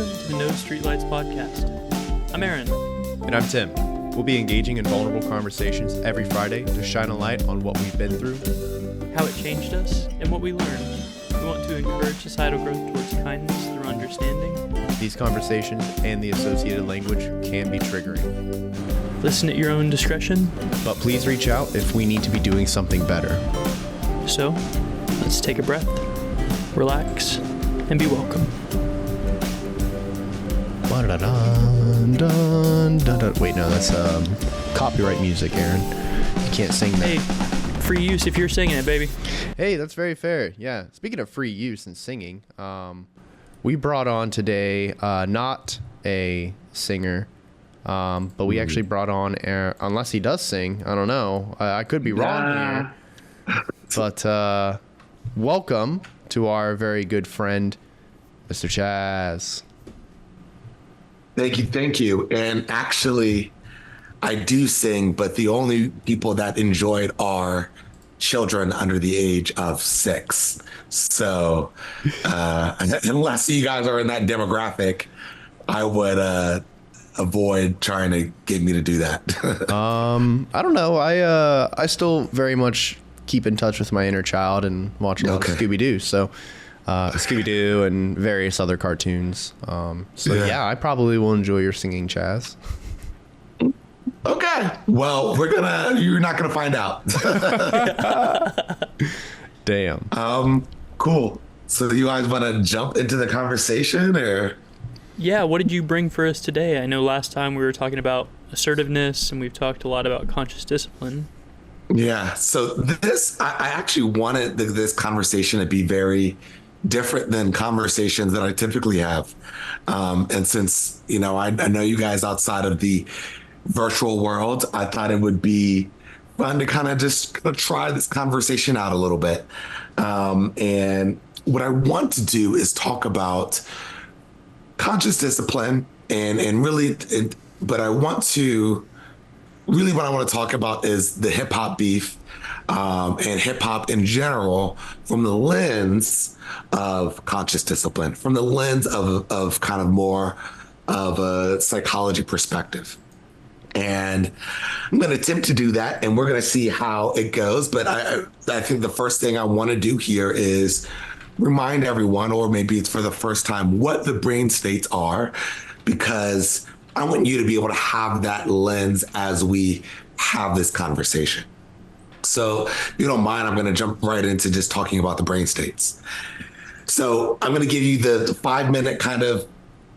welcome to the No Streetlights podcast. I'm Aaron. And I'm Tim. We'll be engaging in vulnerable conversations every Friday to shine a light on what we've been through, how it changed us, and what we learned. We want to encourage societal growth towards kindness through understanding. These conversations and the associated language can be triggering. Listen at your own discretion. But please reach out if we need to be doing something better. So, let's take a breath, relax, and be welcome. Wait, no, that's copyright music, Aaron. You can't sing that. Hey, free use if you're singing it, baby. Hey, that's very fair. Yeah. Speaking of free use and singing, we brought on today not a singer, but we actually brought on, unless he does sing, I don't know. I could be wrong here. But welcome to our very good friend, Mr. Chazz. Thank you. And actually, I do sing, but the only people that enjoy it are children under the age of 6. So unless you guys are in that demographic, I would avoid trying to get me to do that. I don't know. I still very much keep in touch with my inner child and watch a lot of Scooby-Doo. So Scooby-Doo and various other cartoons. Yeah, I probably will enjoy your singing, Chazz. Okay. Well, you're not gonna find out. Damn. Cool. So you guys want to jump into the conversation, or? Yeah, what did you bring for us today? I know last time we were talking about assertiveness, and we've talked a lot about conscious discipline. Yeah. So I actually wanted this conversation to be very different than conversations that I typically have. And since, I know you guys outside of the virtual world, I thought it would be fun to kind of just try this conversation out a little bit. And what I want to do is talk about conscious discipline and really, but what I want to talk about is the hip hop beef and hip hop in general from the lens of conscious discipline, from the lens of kind of more of a psychology perspective. And I'm going to attempt to do that, and we're going to see how it goes. But I think the first thing I want to do here is remind everyone, or maybe it's for the first time, what the brain states are, because I want you to be able to have that lens as we have this conversation. So if you don't mind, I'm going to jump right into just talking about the brain states. So I'm going to give you the 5-minute kind of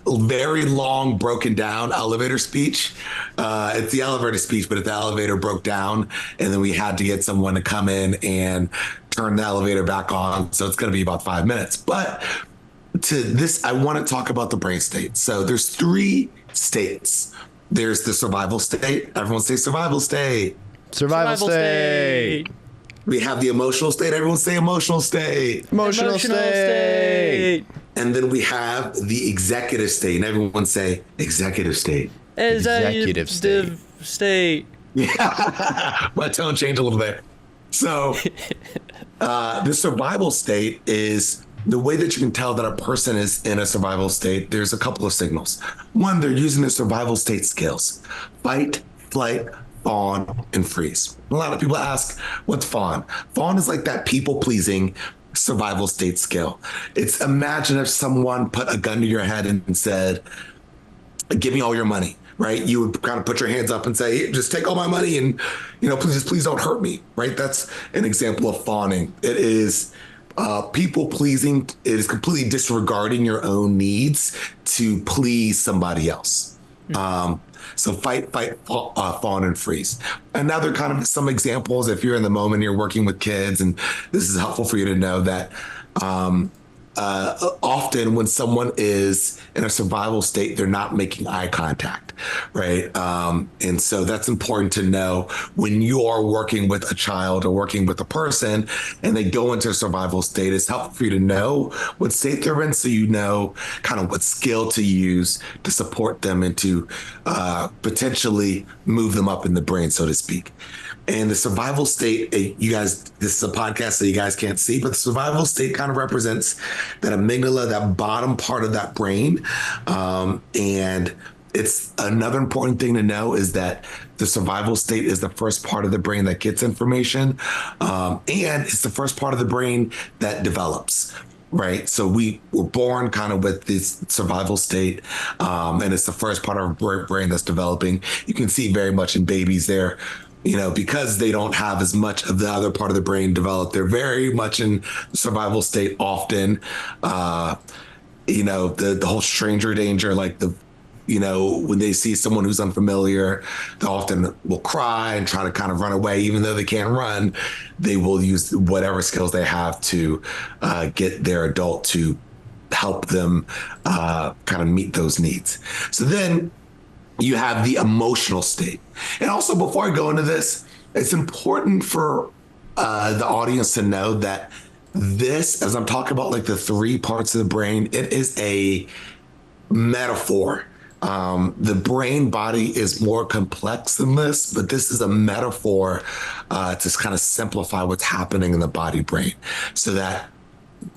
very long broken down elevator speech. It's the elevator speech, but if the elevator broke down and then we had to get someone to come in and turn the elevator back on. So it's going to be about 5 minutes. But to this, I want to talk about the brain state. So there's 3 states. There's the survival state. Everyone say survival state. Survival state. We have the emotional state. Everyone say emotional state. Emotional state. And then we have the executive state. And everyone say executive state. Executive state. Yeah. My tone changed a little bit. So the survival state is the way that you can tell that a person is in a survival state. There's a couple of signals. One, they're using their survival state skills: fight, flight, fawn, and freeze. A lot of people ask, what's fawn? Fawn is like that people-pleasing survival state skill. It's, imagine if someone put a gun to your head and said, give me all your money, right? You would kind of put your hands up and say, hey, just take all my money and, please don't hurt me, right? That's an example of fawning. It is people pleasing. It is completely disregarding your own needs to please somebody else. So fight, fawn, and freeze. And now there are kind of some examples. If you're in the moment, you're working with kids, and this is helpful for you to know that often when someone is in a survival state, they're not making eye contact, right? And so that's important to know when you are working with a child or working with a person and they go into a survival state. It's helpful for you to know what state they're in, so you know kind of what skill to use to support them and to potentially move them up in the brain, so to speak. And the survival state, you guys, this is a podcast that you guys can't see, but the survival state kind of represents that amygdala, that bottom part of that brain. And it's another important thing to know is that the survival state is the first part of the brain that gets information. And it's the first part of the brain that develops. Right. So we were born kind of with this survival state. And it's the first part of our brain that's developing. You can see very much in babies there, because they don't have as much of the other part of the brain developed. They're very much in survival state often. The whole stranger danger, like when they see someone who's unfamiliar, they often will cry and try to kind of run away. Even though they can't run, they will use whatever skills they have to get their adult to help them kind of meet those needs. So then you have the emotional state. And also, before I go into this, it's important for the audience to know that this, as I'm talking about like the three parts of the brain, it is a metaphor. The brain body is more complex than this, but this is a metaphor to kind of simplify what's happening in the body brain, so that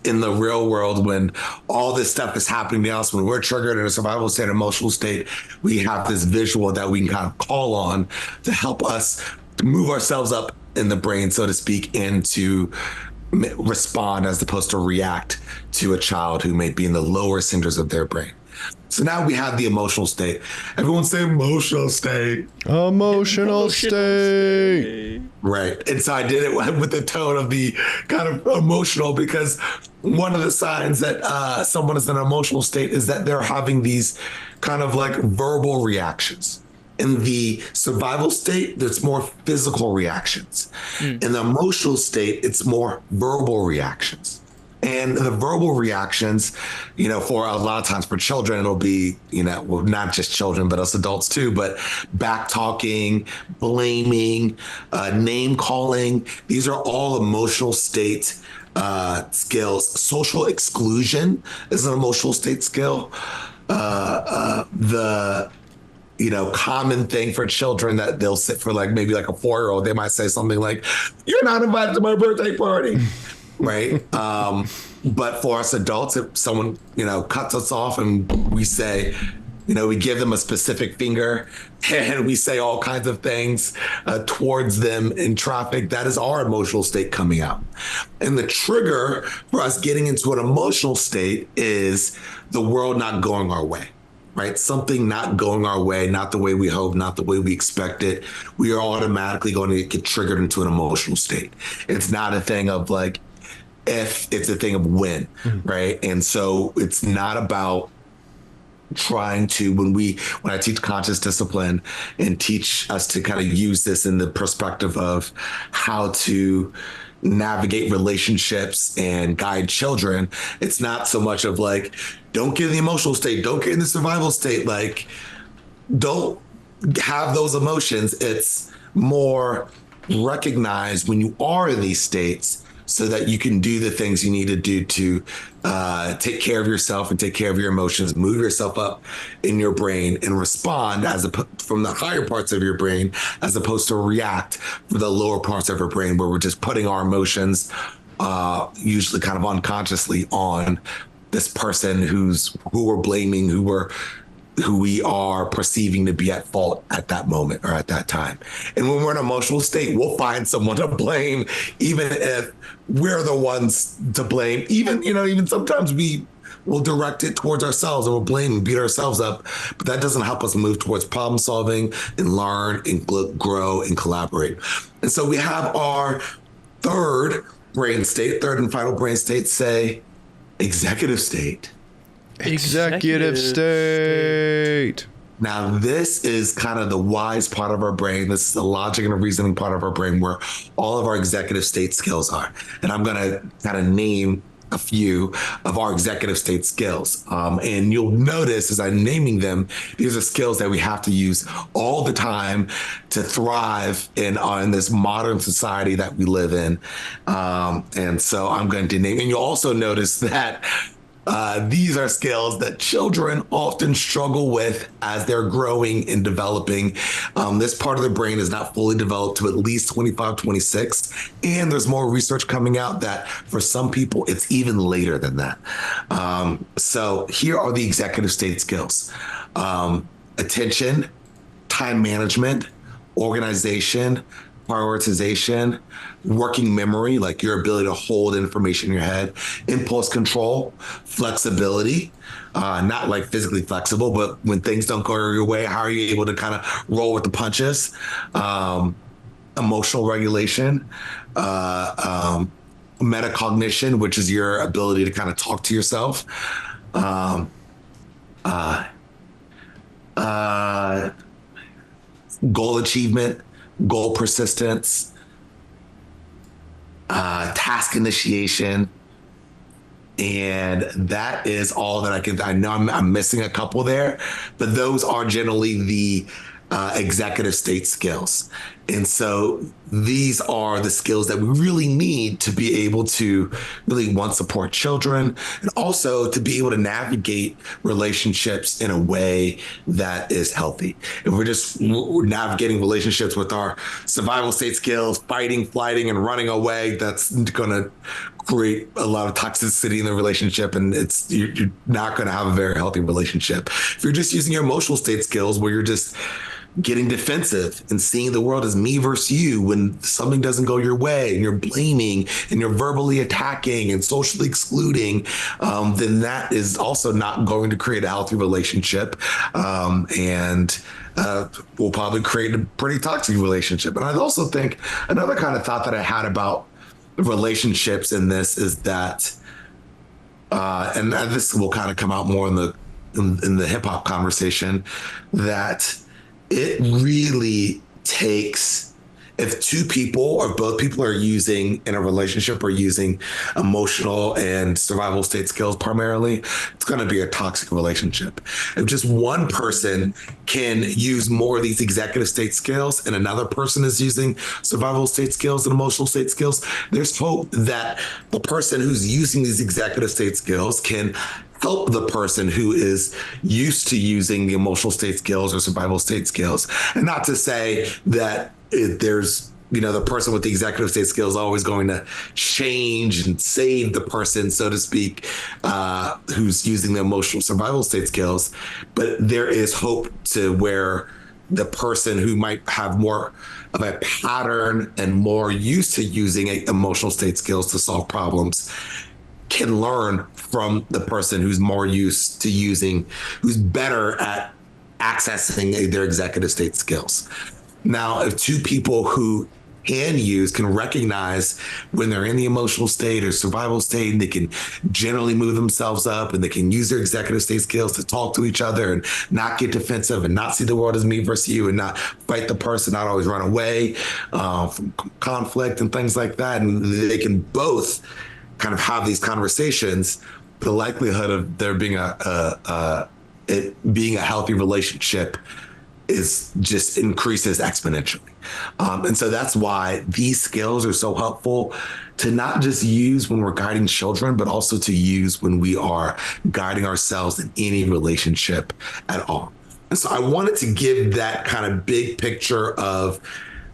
in the real world, when all this stuff is happening to us, when we're triggered in a survival state, emotional state, we have this visual that we can kind of call on to help us move ourselves up in the brain, so to speak, and to respond as opposed to react to a child who may be in the lower centers of their brain. So now we have the emotional state. Everyone say emotional state. Emotional state. Right. And so I did it with the tone of the kind of emotional, because one of the signs that someone is in an emotional state is that they're having these kind of like verbal reactions. In the survival state, there's more physical reactions. In the emotional state, it's more verbal reactions. And the verbal reactions, for a lot of times for children, it'll be, well, not just children, but us adults too, but back talking, blaming, name calling. These are all emotional state skills. Social exclusion is an emotional state skill. The common thing for children that they'll sit for maybe a 4-year-old, they might say something like, "You're not invited to my birthday party." Right. But for us adults, if someone, cuts us off and we say, we give them a specific finger and we say all kinds of things towards them in traffic, that is our emotional state coming out. And the trigger for us getting into an emotional state is the world not going our way. Right? Something not going our way, not the way we hope, not the way we expect it. We are automatically going to get triggered into an emotional state. It's not a thing of if, it's a thing of when, right? And so it's not about trying to, when I teach conscious discipline and teach us to kind of use this in the perspective of how to navigate relationships and guide children, it's not so much of don't get in the emotional state, don't get in the survival state, don't have those emotions. It's more recognize when you are in these states, so that you can do the things you need to do to take care of yourself and take care of your emotions, move yourself up in your brain and respond from the higher parts of your brain, as opposed to react for the lower parts of your brain, where we're just putting our emotions usually kind of unconsciously on this person who we're blaming, who we are perceiving to be at fault at that moment or at that time. And when we're in an emotional state, we'll find someone to blame, even if we're the ones to blame. Even sometimes we will direct it towards ourselves and we'll blame and beat ourselves up. But that doesn't help us move towards problem solving and learn and grow and collaborate. And so we have our third and final brain state, say executive state. Executive state. Now, this is kind of the wise part of our brain. This is the logic and the reasoning part of our brain, where all of our executive state skills are. And I'm going to kind of name a few of our executive state skills. And you'll notice as I'm naming them, these are skills that we have to use all the time to thrive in this modern society that we live in. And so I'm going to name, and you'll also notice that These are skills that children often struggle with as they're growing and developing. This part of the brain is not fully developed to at least 25, 26. And there's more research coming out that for some people, it's even later than that. So here are the executive state skills. Attention, time management, organization, prioritization, working memory, like your ability to hold information in your head, impulse control, flexibility, not like physically flexible, but when things don't go your way, how are you able to kind of roll with the punches? Emotional regulation, metacognition, which is your ability to kind of talk to yourself. Goal achievement, goal persistence, task initiation. And that is all that I know I'm missing a couple there, but those are generally the executive state skills. And so these are the skills that we really need to be able to really, one, support children, and also to be able to navigate relationships in a way that is healthy. If we're navigating relationships with our survival state skills, fighting, flighting, and running away, that's going to create a lot of toxicity in the relationship, and you're not going to have a very healthy relationship. If you're just using your emotional state skills where you're just getting defensive and seeing the world as me versus you when something doesn't go your way, and you're blaming and you're verbally attacking and socially excluding, then that is also not going to create a healthy relationship, and will probably create a pretty toxic relationship. And I also think another kind of thought that I had about relationships in this is that, and this will kind of come out more in the hip hop conversation, that it really takes, if two people or both people are using in a relationship or using emotional and survival state skills primarily, it's going to be a toxic relationship. If just one person can use more of these executive state skills and another person is using survival state skills and emotional state skills, there's hope that the person who's using these executive state skills can help the person who is used to using the emotional state skills or survival state skills. And not to say that there's, the person with the executive state skills is always going to change and save the person, so to speak, who's using the emotional survival state skills. But there is hope to where the person who might have more of a pattern and more used to using emotional state skills to solve problems can learn from the person who's more used to using, who's better at accessing their executive state skills. Now, if two people who can recognize when they're in the emotional state or survival state, and they can generally move themselves up, and they can use their executive state skills to talk to each other and not get defensive and not see the world as me versus you and not fight the person, not always run away from conflict and things like that. And they can both kind of have these conversations, the likelihood of there being it being a healthy relationship is just increases exponentially. And so that's why these skills are so helpful to not just use when we're guiding children, but also to use when we are guiding ourselves in any relationship at all. And so I wanted to give that kind of big picture of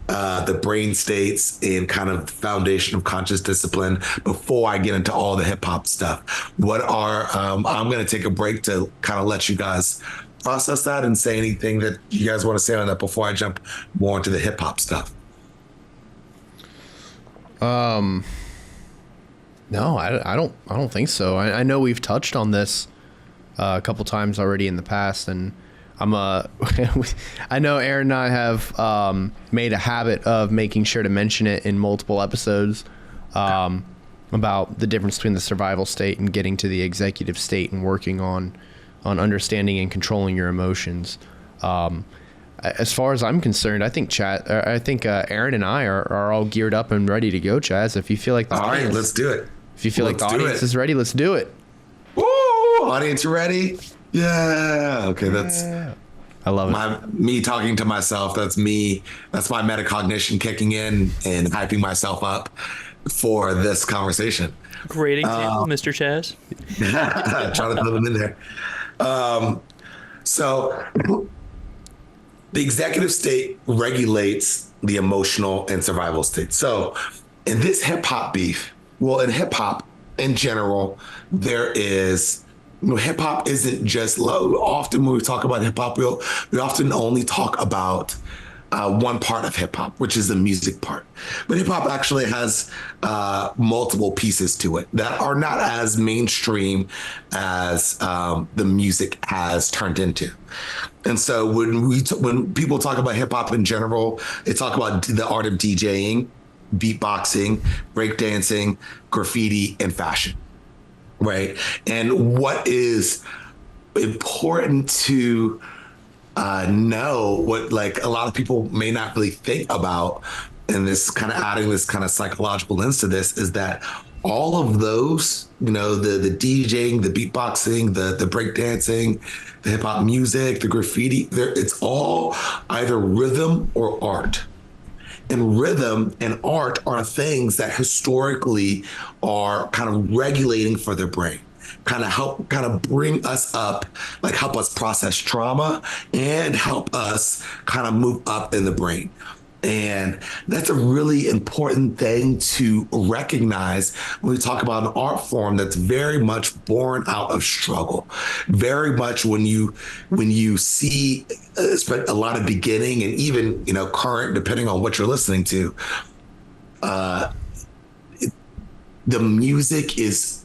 the brain states and kind of the foundation of conscious discipline before I get into all the hip hop stuff. I'm going to take a break to kind of let you guys process that and say anything that you guys want to say on that before I jump more into the hip hop stuff. No, I don't think so. I know we've touched on this a couple times already in the past, and I know Aaron and I have made a habit of making sure to mention it in multiple episodes about the difference between the survival state and getting to the executive state and working on understanding and controlling your emotions. As far as I'm concerned, I think Aaron and I are all geared up and ready to go, Chazz. If you feel like all right, let's do it. If you feel like the audience is ready, let's do it. Woo! Audience ready? Yeah. Okay, that's. I love it. Me talking to myself. That's me. That's my metacognition kicking in and hyping myself up. for this conversation. Great example, Mr. Chazz. Trying to put them in there. So the executive state regulates the emotional and survival state. So in this hip hop beef, well, in hip hop in general, there is, hip hop isn't just low. Often when we talk about hip hop, we often only talk about one part of hip hop, which is the music part. But hip hop actually has multiple pieces to it that are not as mainstream as the music has turned into. And so when people talk about hip hop in general, they talk about the art of DJing, beatboxing, breakdancing, graffiti, and fashion, right? And what is important to know, what like a lot of people may not really think about, and this kind of adding this kind of psychological lens to this, is that all of those, the DJing, the beatboxing, the breakdancing, the hip hop music, the graffiti, it's all either rhythm or art. And rhythm and art are things that historically are kind of regulating for the brain, kind of bring us up, like help us process trauma and help us kind of move up in the brain. And that's a really important thing to recognize when we talk about an art form that's very much born out of struggle. Very much when you see a lot of beginning and even current, depending on what you're listening to, the music is,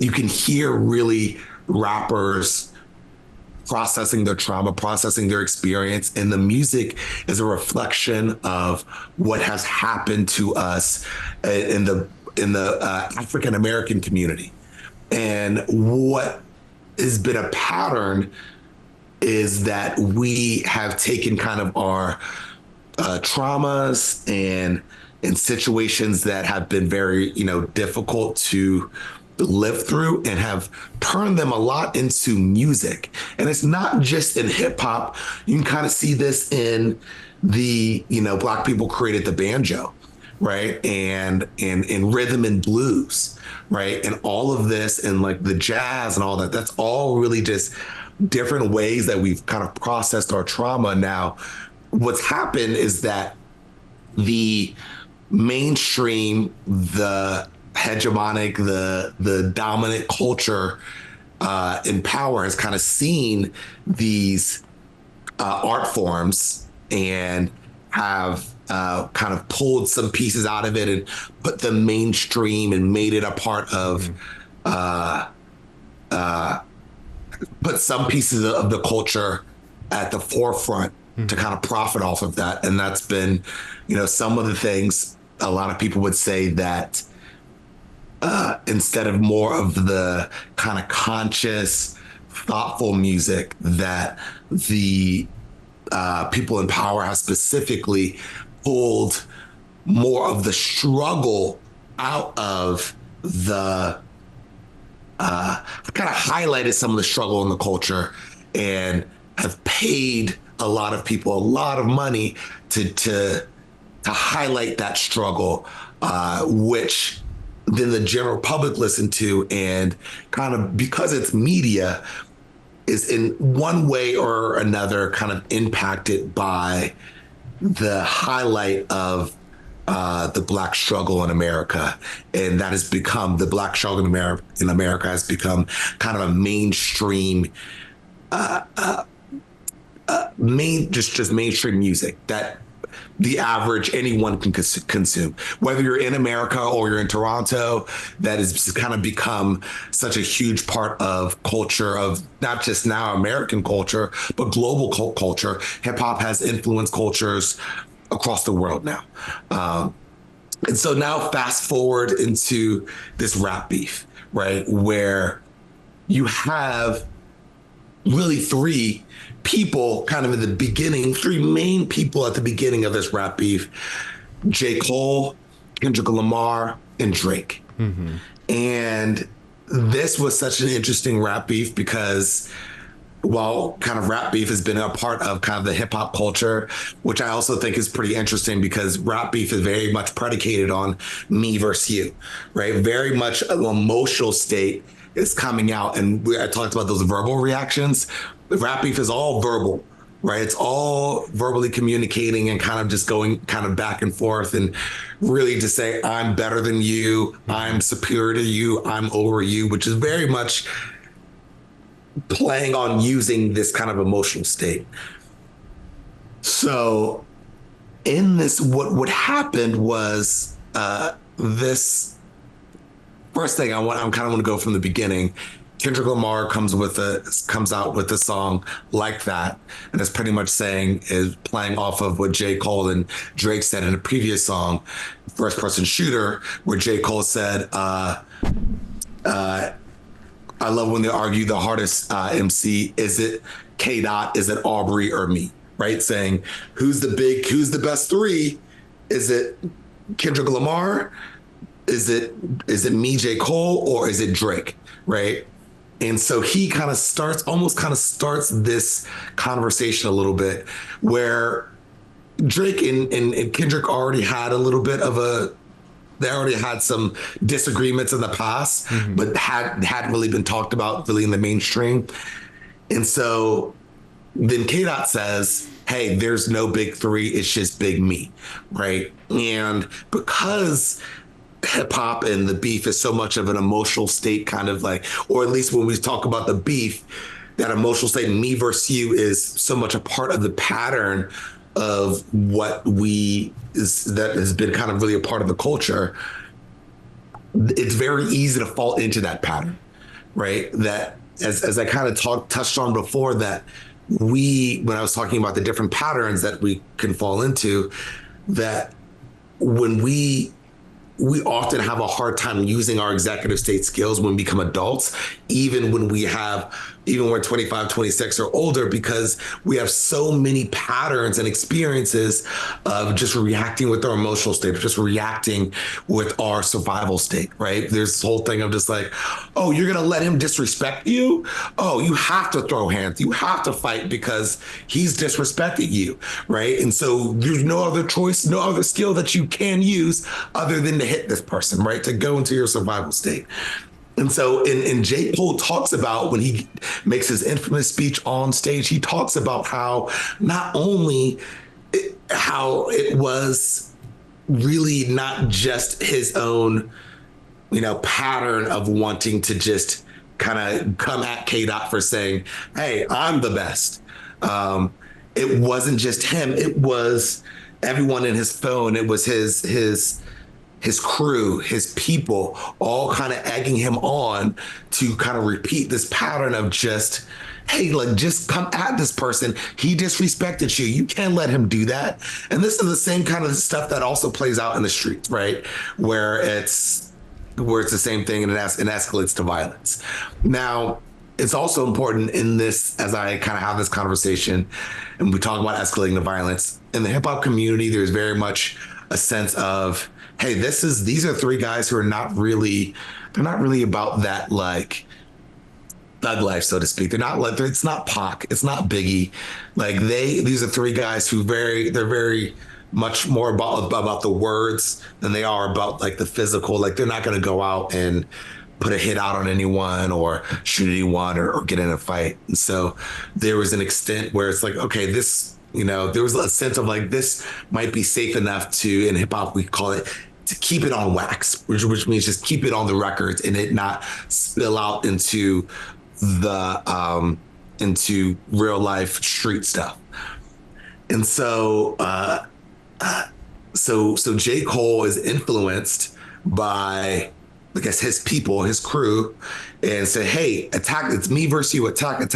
you can hear really rappers processing their trauma, processing their experience, and the music is a reflection of what has happened to us in the African American community. And what has been a pattern is that we have taken kind of our traumas and situations that have been very difficult to live through and have turned them a lot into music. And it's not just in hip hop. You can kind of see this in the, Black people created the banjo, right? And in rhythm and blues, right? And all of this and like the jazz and all that, that's all really just different ways that we've kind of processed our trauma. Now, what's happened is that the mainstream, the hegemonic, the dominant culture in power has kind of seen these art forms and have kind of pulled some pieces out of it and put them mainstream and made it a part of, put some pieces of the culture at the forefront to kind of profit off of that. And that's been, some of the things a lot of people would say that instead of more of the kind of conscious, thoughtful music that the people in power have specifically pulled more of the struggle out of the, kind of highlighted some of the struggle in the culture and have paid a lot of people a lot of money to highlight that struggle, which then the general public listen to, and kind of because it's media is in one way or another kind of impacted by the highlight of the Black struggle in America. And that has become, the Black struggle in America has become kind of a mainstream, just mainstream music that the average anyone can consume, whether you're in America or you're in Toronto. That has kind of become such a huge part of culture, of not just now American culture, but global culture. Hip hop has influenced cultures across the world now. And so now fast forward into this rap beef, right? Where you have really three people kind of in the beginning, three main people at the beginning of this rap beef: J. Cole, Kendrick Lamar, and Drake. And this was such an interesting rap beef because while kind of rap beef has been a part of kind of the hip hop culture, which I also think is pretty interesting because rap beef is very much predicated on me versus you, right? Very much an emotional state is coming out. And I talked about those verbal reactions. Rap beef is all verbal, right? It's all verbally communicating and kind of just going kind of back and forth and really to say, I'm better than you, I'm superior to you, I'm over you, which is very much playing on using this kind of emotional state. So in this, what happened was this first thing I'm kind of want to go from the beginning. Kendrick Lamar comes out with a song like that, and it's pretty much is playing off of what J. Cole and Drake said in a previous song, First Person Shooter, where J. Cole said, I love when they argue the hardest MC, is it K Dot, is it Aubrey or me, right? Saying who's the best three? Is it Kendrick Lamar? Is it me, J. Cole, or is it Drake, right? And so he kind of starts this conversation a little bit where Drake and Kendrick already had a little bit of they already had some disagreements in the past, but hadn't really been talked about really in the mainstream. And so then K Dot says, hey, there's no big three, it's just big me, right? And because hip hop and the beef is so much of an emotional state, kind of like, or at least when we talk about the beef, that emotional state, me versus you, is so much a part of the pattern of that has been kind of really a part of the culture. It's very easy to fall into that pattern, right? That as I kind of touched on before, that when I was talking about the different patterns that we can fall into, that when we often have a hard time using our executive state skills when we become adults, even when we're 25, 26 or older, because we have so many patterns and experiences of just reacting with our emotional state, just reacting with our survival state, right? There's this whole thing of just like, oh, you're going to let him disrespect you? Oh, you have to throw hands. You have to fight because he's disrespecting you, right? And so there's no other choice, no other skill that you can use other than to hit this person, right? To go into your survival state. And so, and J. Cole talks about, when he makes his infamous speech on stage, he talks about how not only how it was really not just his own, pattern of wanting to just kind of come at K Dot for saying, hey, I'm the best. It wasn't just him. It was everyone in his phone. It was his crew, his people, all kind of egging him on to kind of repeat this pattern of just, hey, like, just come at this person. He disrespected you. You can't let him do that. And this is the same kind of stuff that also plays out in the streets, right? Where it's the same thing and it escalates to violence. Now, it's also important in this, as I kind of have this conversation and we talk about escalating the violence, in the hip hop community, there's very much a sense of, hey, these are three guys who are not really about that, like, thug life, so to speak. They're not like, it's not Pac, it's not Biggie. Like, these are three guys who they're very much more about the words than they are about like the physical. Like, they're not going to go out and put a hit out on anyone or shoot anyone or get in a fight. And so there was an extent where it's like, okay, this, there was a sense of like, this might be safe enough to, in hip hop, we call it, to keep it on wax, which means just keep it on the records and it not spill out into into real life street stuff. And so, so J. Cole is influenced by, I guess, his people, his crew, and say, hey, attack, it's me versus you, attack. And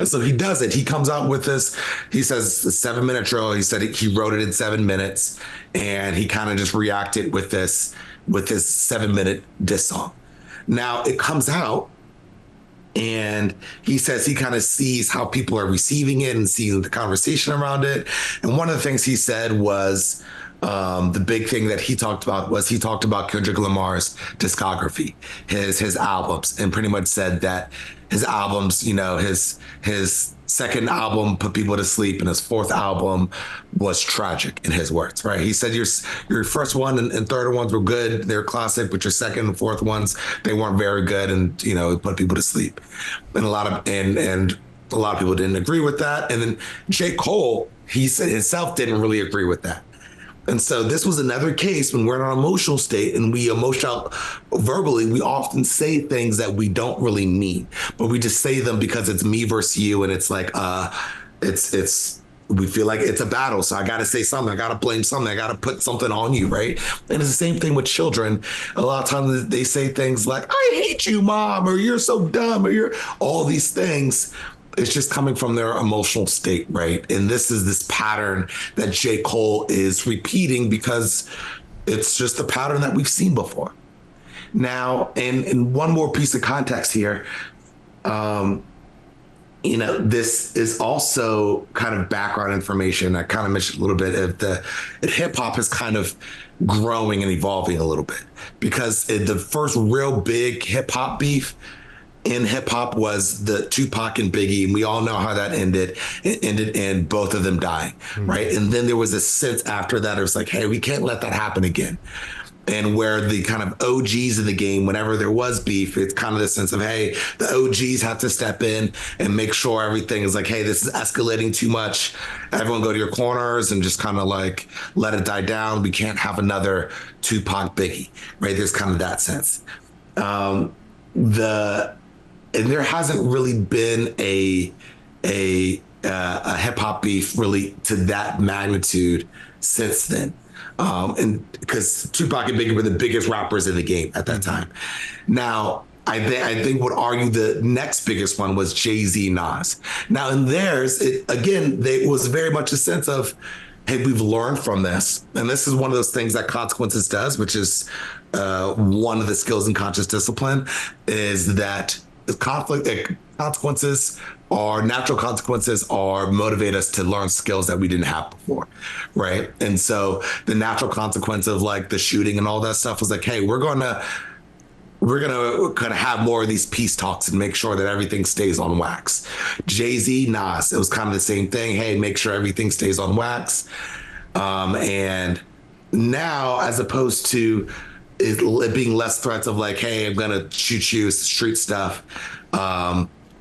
so he does it. He comes out with this, he says the 7-minute drill. He said he wrote it in 7 minutes, and he kind of just reacted with his 7-minute diss song. Now it comes out, and he says he kind of sees how people are receiving it and seeing the conversation around it. And one of the things he said was, the big thing that he talked about was he talked about Kendrick Lamar's discography, his albums, and pretty much said that his albums, his second album put people to sleep, and his fourth album was tragic, in his words. Right? He said your first one and third ones were good, they're classic, but your second and fourth ones, they weren't very good, and it put people to sleep. And a lot of people didn't agree with that. And then J. Cole, he said himself didn't really agree with that. And so this was another case when we're in an emotional state and we emotional verbally, we often say things that we don't really mean, but we just say them because it's me versus you. And it's like, we feel like it's a battle. So I got to say something. I got to blame something. I got to put something on you. Right. And it's the same thing with children. A lot of times they say things like, I hate you, mom, or you're so dumb, or you're all these things. It's just coming from their emotional state, right? And this is this pattern that J. Cole is repeating because it's just a pattern that we've seen before. Now, and one more piece of context here, this is also kind of background information. I kind of mentioned a little bit of the hip hop is kind of growing and evolving a little bit because the first real big hip hop beef in hip hop was the Tupac and Biggie, and we all know how that ended. It ended in both of them dying, right? And then there was a sense after that, it was like, hey, we can't let that happen again. And where the kind of OGs of the game, whenever there was beef, it's kind of the sense of, hey, the OGs have to step in and make sure everything is like, hey, this is escalating too much. Everyone go to your corners and just kind of like let it die down. We can't have another Tupac Biggie, right? There's kind of that sense. And there hasn't really been a hip hop beef really to that magnitude since then. And because Tupac and Biggie were the biggest rappers in the game at that time. Now, I think would argue the next biggest one was Jay-Z, Nas. Now, in theirs, it was very much a sense of, hey, we've learned from this. And this is one of those things that Consequences does, which is one of the skills in conscious discipline, is that consequences or natural consequences are motivate us to learn skills that we didn't have before, right? And so the natural consequence of like the shooting and all that stuff was like, hey, we're gonna kind of have more of these peace talks and make sure that everything stays on wax. Jay-Z, Nas, it was kind of the same thing. Hey, make sure everything stays on wax. And now, as opposed to it being less threats of like, hey, I'm gonna shoot you, street stuff.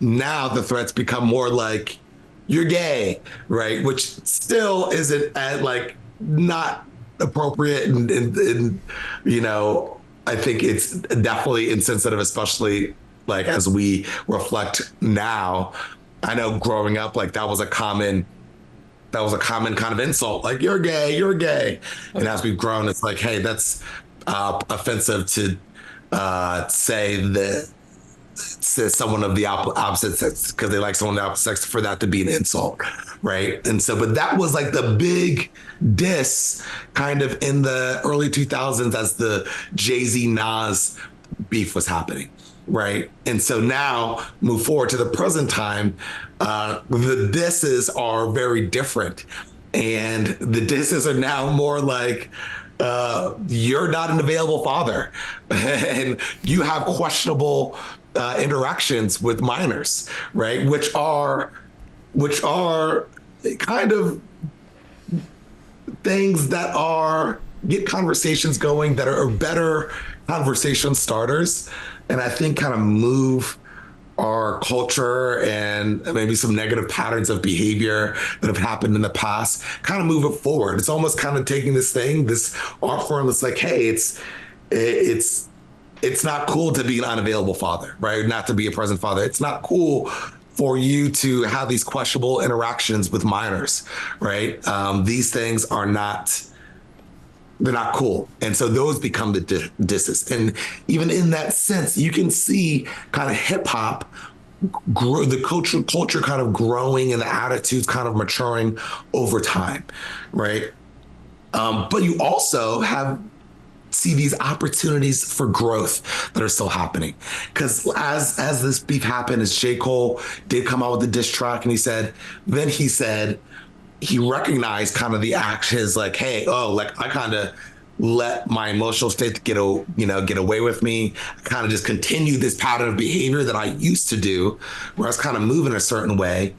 Now the threats become more like, you're gay, right? Which still isn't like not appropriate, and I think it's definitely insensitive, especially like as we reflect now. I know growing up, like that was a common kind of insult, like you're gay. And as we've grown, it's like, hey, that's offensive to say someone of the opposite sex because they like someone of the opposite sex, for that to be an insult, right? And so, but that was like the big diss kind of in the early 2000s as the Jay-Z Nas beef was happening, right? And so now move forward to the present time, the disses are very different, and the disses are now more like, you're not an available father and you have questionable interactions with minors, right? Which are kind of things that get conversations going, that are better conversation starters, and I think kind of move our culture and maybe some negative patterns of behavior that have happened in the past, kind of move it forward. It's almost kind of taking this art form. It's like, hey, it's not cool to be an unavailable father, right? Not to be a present father. It's not cool for you to have these questionable interactions with minors, right? These things they're not cool. And so those become the disses. And even in that sense, you can see kind of hip hop grow, the culture kind of growing and the attitudes kind of maturing over time, right? But you also see these opportunities for growth that are still happening. Because as this beef happened, as J. Cole did come out with the diss track, and he said, he recognized kind of the actions like, hey, oh, like I kind of let my emotional state get away with me. I kind of just continue this pattern of behavior that I used to do, where I was kind of moving a certain way,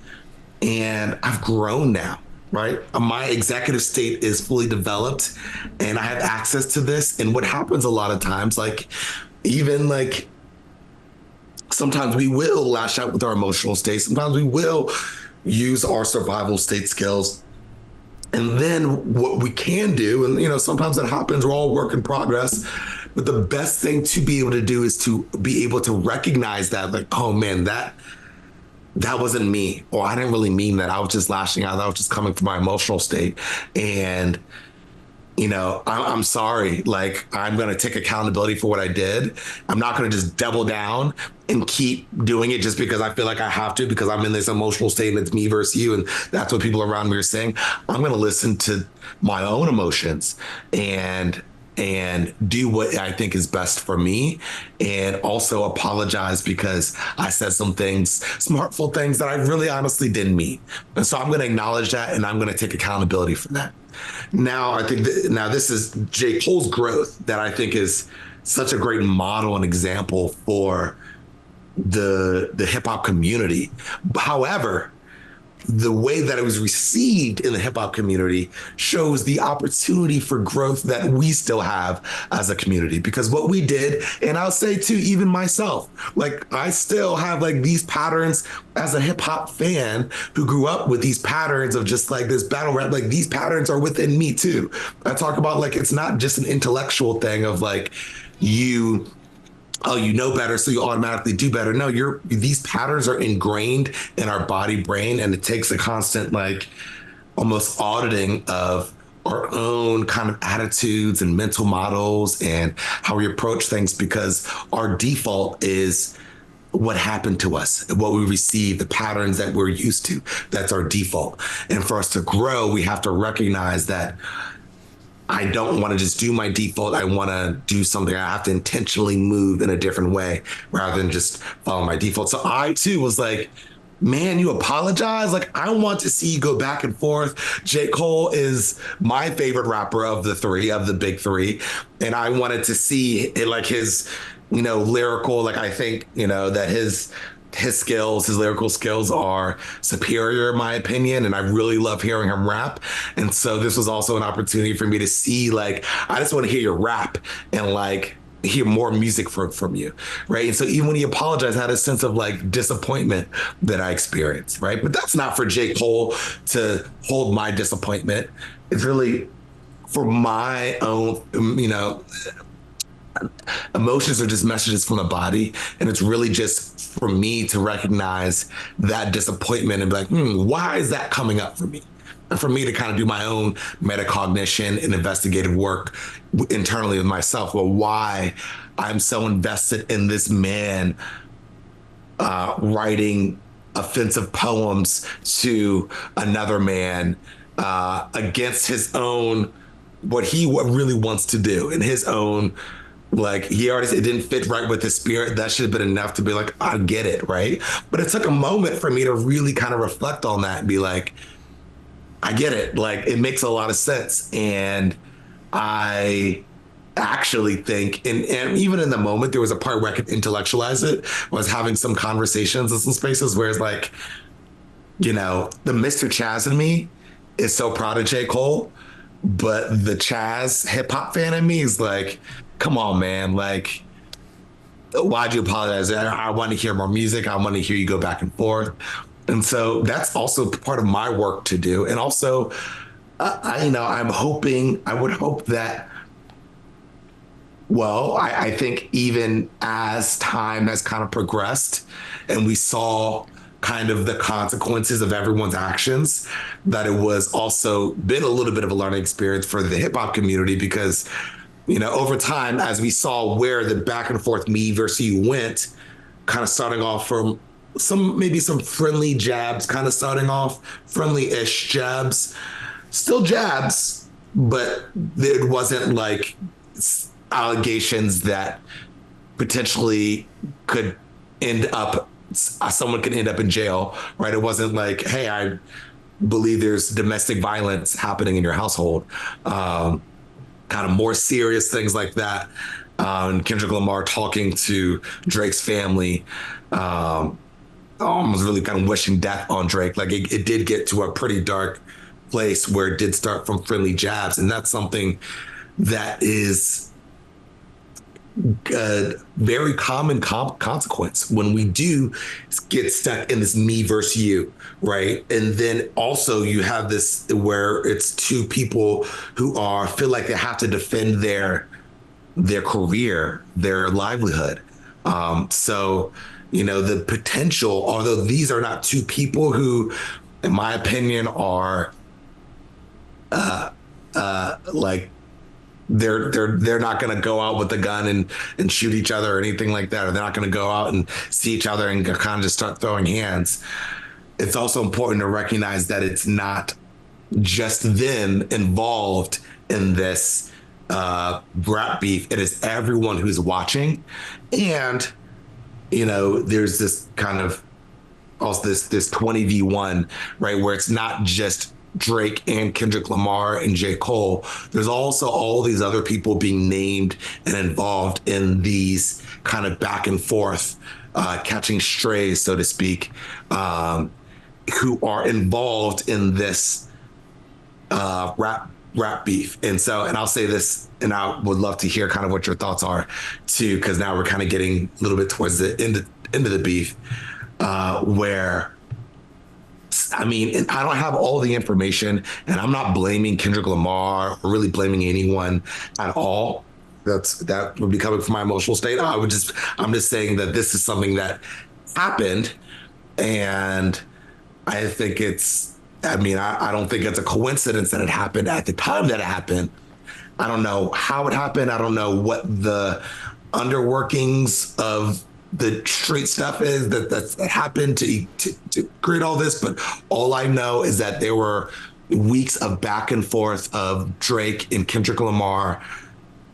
and I've grown now. Right, my executive state is fully developed, and I have access to this. And what happens a lot of times, like even like sometimes we will lash out with our emotional state. Sometimes we will use our survival state skills. And then what we can do, and sometimes that happens, we're all work in progress. But the best thing to be able to do is to be able to recognize that, like, oh man, that wasn't me, or I didn't really mean that. I was just lashing out. I was just coming from my emotional state. And I'm sorry. Like, I'm going to take accountability for what I did. I'm not going to just double down and keep doing it just because I feel like I have to, because I'm in this emotional state and it's me versus you. And that's what people around me are saying. I'm going to listen to my own emotions and do what I think is best for me, and also apologize because I said some hurtful things that I really honestly didn't mean. And so I'm going to acknowledge that, and I'm going to take accountability for that. Now, I think this is J. Cole's growth that I think is such a great model and example for the hip hop community. However, the way that it was received in the hip hop community shows the opportunity for growth that we still have as a community. Because what we did, and I'll say too, even myself, like I still have like these patterns as a hip hop fan who grew up with these patterns of just like this battle rap, like these patterns are within me too. I talk about like, it's not just an intellectual thing of like you know better, so you automatically do better. No, these patterns are ingrained in our body, brain, and it takes a constant, like, almost auditing of our own kind of attitudes and mental models and how we approach things, because our default is what happened to us, what we receive, the patterns that we're used to. That's our default. And for us to grow, we have to recognize that I don't want to just do my default. I want to do something. I have to intentionally move in a different way rather than just follow my default. So I too was like, man, you apologize? Like, I want to see you go back and forth. J. Cole is my favorite rapper of the big three. And I wanted to see it, like his, lyrical, like I think, that his skills, his lyrical skills are superior in my opinion. And I really love hearing him rap. And so this was also an opportunity for me to see, like, I just want to hear your rap and like hear more music from you. Right. And so even when he apologized, I had a sense of like disappointment that I experienced. Right. But that's not for J. Cole to hold my disappointment. It's really for my own, emotions are just messages from the body, and it's really just for me to recognize that disappointment and be like, why is that coming up for me? And for me to kind of do my own metacognition and investigative work internally with myself. Well, why I'm so invested in this man writing offensive poems to another man against his own, what he really wants to do in his own. Like, he already said it didn't fit right with his spirit. That should have been enough to be like, I get it, right? But it took a moment for me to really kind of reflect on that and be like, I get it. Like, it makes a lot of sense. And I actually think, and even in the moment, there was a part where I could intellectualize it. I was having some conversations in some spaces where it's like, the Mr. Chazz in me is so proud of J. Cole, but the Chazz hip hop fan in me is like, come on, man. Like, why'd you apologize? I want to hear more music. I want to hear you go back and forth. And so that's also part of my work to do. And also, I would hope that, well, I think even as time has kind of progressed and we saw kind of the consequences of everyone's actions, that it was also been a little bit of a learning experience for the hip hop community, because over time, as we saw where the back and forth me versus you went, kind of starting off from some friendly jabs, kind of starting off friendly-ish jabs, still jabs, but it wasn't like allegations that potentially could end up, someone could end up in jail, right? It wasn't like, hey, believe there's domestic violence happening in your household, kind of more serious things like that. And Kendrick Lamar talking to Drake's family, almost really kind of wishing death on Drake. Like it did get to a pretty dark place where it did start from friendly jabs. And that's something that is a very common consequence when we do get stuck in this me versus you, right? And then also you have this where it's two people who feel like they have to defend their career, their livelihood. So, the potential, although these are not two people who, in my opinion, are like they're not going to go out with a gun and shoot each other or anything like that, or they're not going to go out and see each other and kind of just start throwing hands. It's also important to recognize that it's not just them involved in this rap beef. It is everyone who's watching. And there's this kind of also this 20v1, right, where it's not just Drake and Kendrick Lamar and J. Cole. There's also all these other people being named and involved in these kind of back and forth, catching strays, so to speak, who are involved in this rap beef. And I'll say this, and I would love to hear kind of what your thoughts are too, because now we're kind of getting a little bit towards the end of the beef, where, I mean, and I don't have all the information, and I'm not blaming Kendrick Lamar or really blaming anyone at all. That would be coming from my emotional state. I'm just saying that this is something that happened, and I think I don't think it's a coincidence that it happened at the time that it happened. I don't know how it happened. I don't know what the underworkings of the street stuff is that happened to create all this. But all I know is that there were weeks of back and forth of Drake and Kendrick Lamar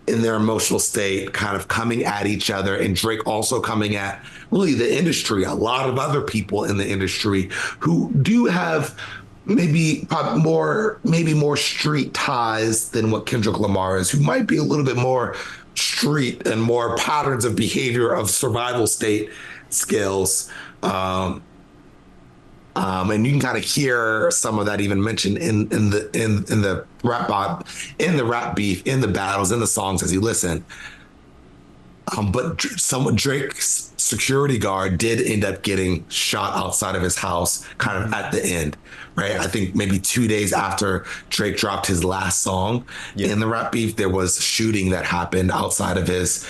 in their emotional state, kind of coming at each other, and Drake also coming at really the industry, a lot of other people in the industry who do have maybe more street ties than what Kendrick Lamar is, who might be a little bit more street and more patterns of behavior of survival state skills. And you can kind of hear some of that even mentioned in the rap beef, in the battles, in the songs as you listen. But Drake's security guard did end up getting shot outside of his house kind of at the end, right? I think maybe 2 days after Drake dropped his last song in the rap beef, there was shooting that happened outside of his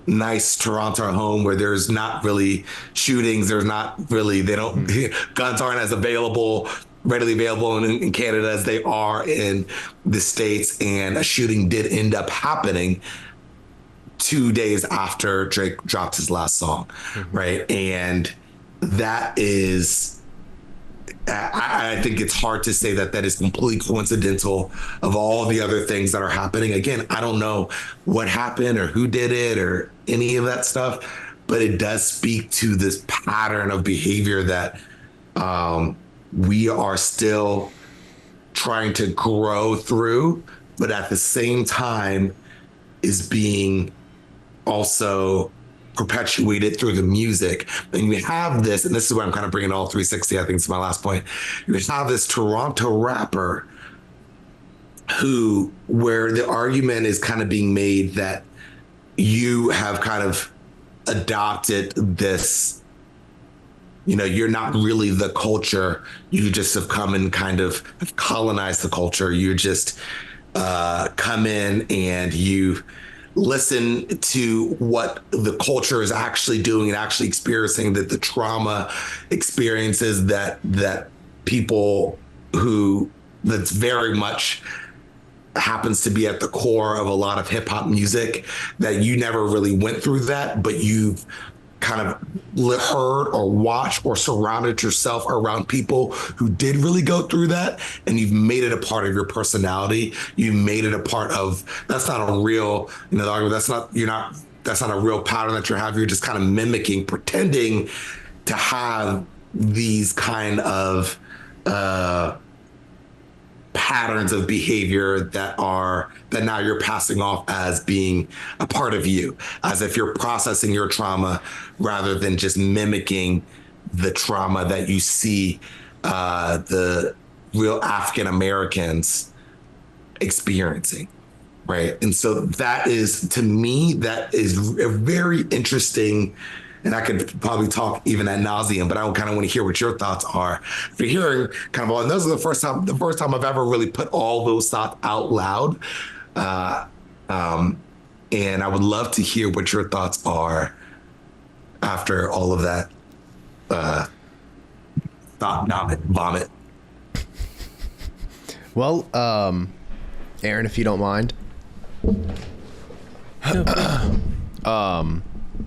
nice Toronto home where there's not really shootings. There's not really, guns aren't as readily available in Canada as they are in the States. And a shooting did end up happening 2 days after Drake dropped his last song, right? And that is, I think it's hard to say that is completely coincidental of all the other things that are happening. Again, I don't know what happened or who did it or any of that stuff, but it does speak to this pattern of behavior that we are still trying to grow through, but at the same time is being also perpetuated through the music. And we have this, and this is where I'm kind of bringing all 360, I think it's my last point. You have this Toronto rapper where the argument is kind of being made that you have kind of adopted this, you're not really the culture. You just have come and kind of colonized the culture. You just come in and you listen to what the culture is actually doing and actually experiencing, that the trauma experiences that people that's very much happens to be at the core of a lot of hip hop music, that you never really went through that, but you've kind of heard or watched or surrounded yourself around people who did really go through that, and you've made it a part of your personality. You made it a part of, that's not a real, that's not a real pattern that you have. You're just kind of mimicking, pretending to have these kind of patterns of behavior that now you're passing off as being a part of you, as if you're processing your trauma rather than just mimicking the trauma that you see the real African Americans experiencing, right? And so that is, to me, that is a very interesting, and I could probably talk even ad nauseum, but I kind of want to hear what your thoughts are. If you're hearing kind of, and those are the first time I've ever really put all those thoughts out loud. And I would love to hear what your thoughts are after all of that thought vomit. Well, Aaron, if you don't mind.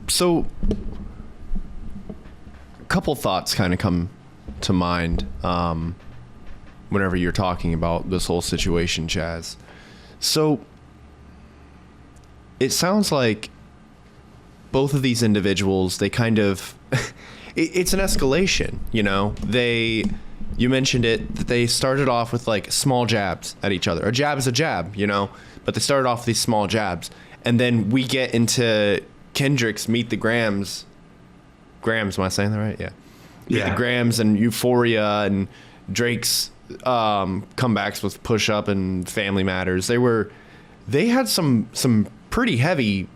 So a couple thoughts kind of come to mind whenever you're talking about this whole situation, Chazz. So it sounds like both of these individuals, they kind of it's an escalation, you know. You mentioned it, that they started off with like small jabs at each other. A jab is a jab, you know, but they started off with these small jabs. And then we get into Kendrick's Meet the Grams. Grams, am I saying that right? Yeah. Meet the Grams and Euphoria, and Drake's comebacks with Push Up and Family Matters. They had some pretty heavy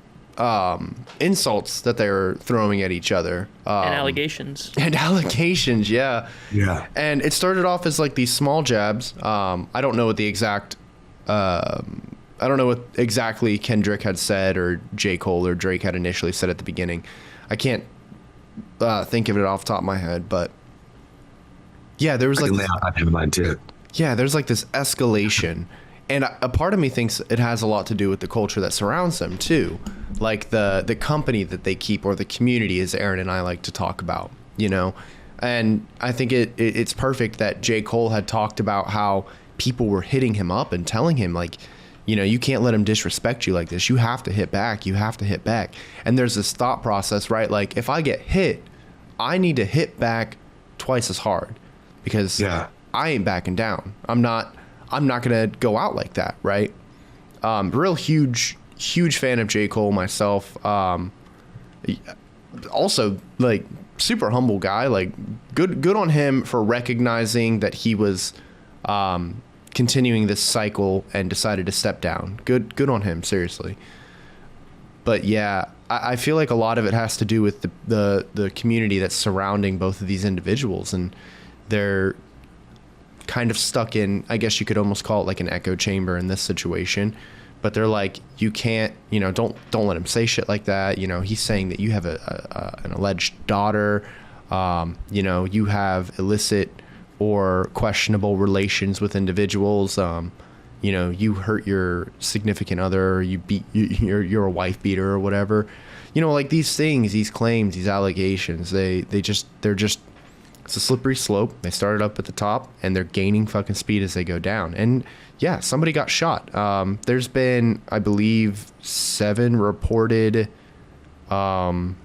insults that they were throwing at each other. And allegations. Yeah. Yeah. And it started off as like these small jabs. I don't know what the exact I don't know what exactly Kendrick had said, or J. Cole or Drake had initially said at the beginning. I can't think of it off the top of my head, but yeah, there was like there's like this escalation, and a part of me thinks it has a lot to do with the culture that surrounds them too, like the company that they keep, or the community, as Aaron and I like to talk about, you know. And I think it's perfect that J. Cole had talked about how people were hitting him up and telling him, like, you know, you can't let him disrespect you like this. You have to hit back. You have to hit back. And there's this thought process, right? Like, if I get hit, I need to hit back twice as hard, because I ain't backing down. I'm not going to go out like that, right? Real huge fan of J. Cole myself. Also, like, super humble guy. Like, good on him for recognizing that he was continuing this cycle and decided to step down. Good on him, seriously. But yeah, I feel like a lot of it has to do with the community that's surrounding both of these individuals, and they're kind of stuck in, I guess you could almost call it like an echo chamber in this situation. But they're like, you can't, you know, don't let him say shit like that. You know, he's saying that you have an alleged daughter. You know, you have illicit or questionable relations with individuals. You know, you hurt your significant other, or you're a wife beater or whatever. You know, like these things, these claims, these allegations, they're just it's a slippery slope. They started up at the top and they're gaining fucking speed as they go down. And yeah, somebody got shot. There's been, I believe, 7 reported 7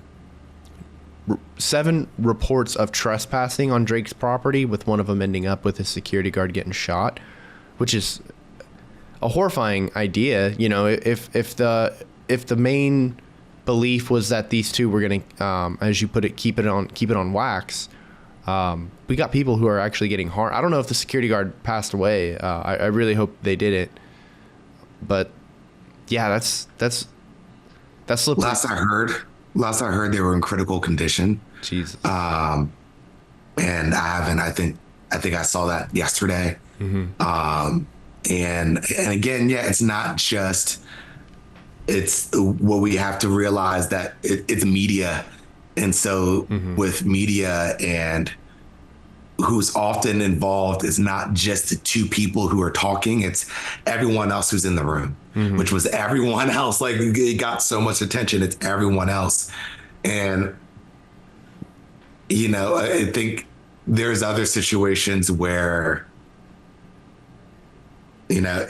reports of trespassing on Drake's property, with one of them ending up with a security guard getting shot, which is a horrifying idea. You know, if the main belief was that these two were going to, as you put it, keep it on wax, we got people who are actually getting harmed. I don't know if the security guard passed away. I really hope they did it. But yeah, that's slippery. Last I heard they were in critical condition. Jesus. And I think I saw that yesterday. Mm-hmm. And again, yeah, it's not just, it's what we have to realize that it's media. And so with media, and who's often involved is not just the 2 people who are talking, it's everyone else who's in the room, which was everyone else. Like, it got so much attention. It's everyone else. And, you know, I think there's other situations where, you know,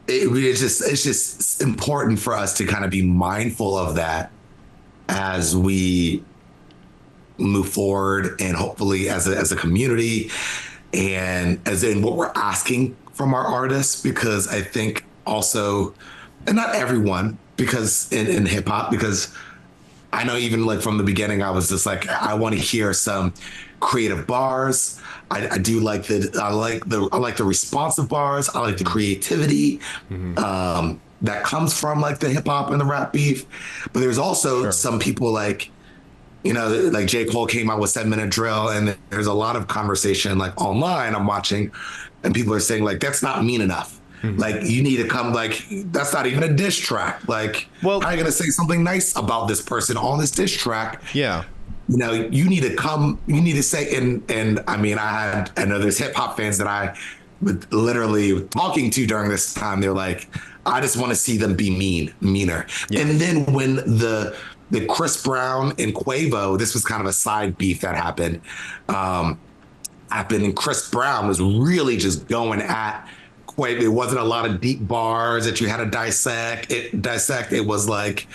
it's just important for us to kind of be mindful of that as we move forward, and hopefully as a community, and as in what we're asking from our artists, because I think also, and not everyone, because in hip hop, because I know even like from the beginning, I was just like, I want to hear some creative bars. I do like I like the responsive bars. I like the creativity that comes from like the hip hop and the rap beef. But there's also some people like, like J. Cole came out with 7-Minute Drill, and there's a lot of conversation like online I'm watching, and people are saying like, that's not mean enough. Like, you need to come, like, that's not even a diss track. Like, well, how are you going to say something nice about this person on this diss track? Yeah. You need to say, and I mean, I know there's hip hop fans that I would literally talking to during this time. They're like, I just want to see them be meaner. Yeah. And then when the Chris Brown and Quavo, this was kind of a side beef that happened, and Chris Brown was really just going at Quavo. It wasn't a lot of deep bars that you had to dissect. It was like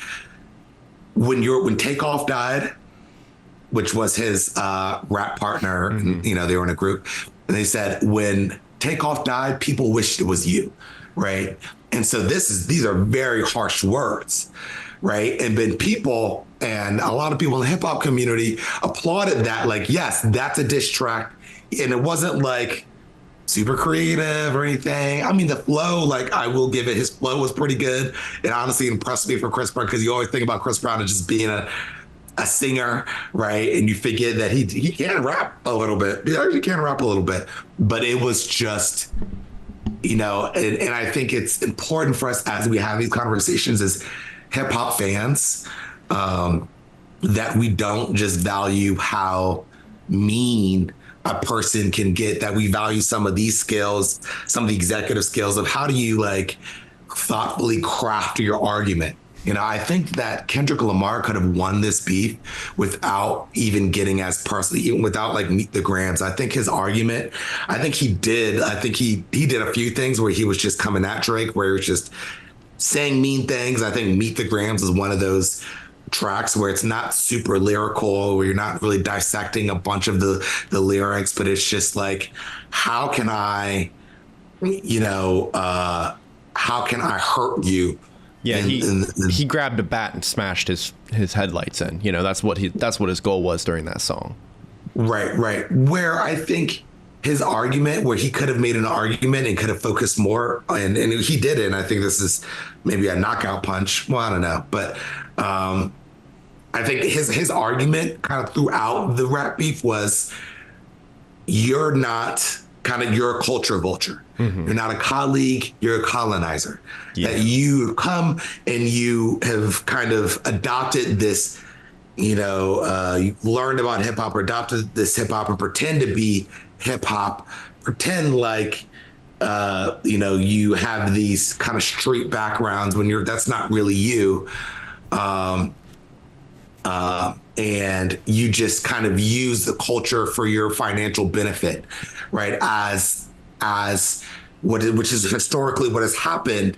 when Takeoff died, which was his rap partner, and, they were in a group, and they said, when Takeoff died, people wished it was you, right? And so these are very harsh words, right? And then people, and a lot of people in the hip hop community applauded that, like, yes, that's a diss track. And it wasn't like super creative or anything. I mean, the flow, like, I will give it, his flow was pretty good. It honestly impressed me for Chris Brown, because you always think about Chris Brown as just being a singer, right? And you forget that he can rap a little bit. He actually can rap a little bit. But it was just, and I think it's important for us as we have these conversations as hip hop fans, that we don't just value how mean a person can get, that we value some of these skills, some of the executive skills of how do you like thoughtfully craft your argument. I think that Kendrick Lamar could have won this beef without even getting as personally, even without like Meet the Grams. I think his argument, I think he did a few things where he was just coming at Drake, where he was just saying mean things. I think Meet the Grams is one of those tracks where it's not super lyrical, where you're not really dissecting a bunch of the lyrics, but it's just like, how can I hurt you? Yeah, he grabbed a bat and smashed his headlights in. That's what his goal was during that song. Right. Where I think his argument, where he could have made an argument and could have focused more, and he did it. And I think this is maybe a knockout punch. Well, I don't know, but I think his argument kind of throughout the rap beef was, you're a culture vulture. You're not a colleague, you're a colonizer. Yeah. That you come and you have kind of adopted this, you learned about hip hop or adopted this hip hop and pretend to be hip hop, pretend like, you have these kind of street backgrounds when that's not really you. And you just kind of use the culture for your financial benefit, right? Which is historically what has happened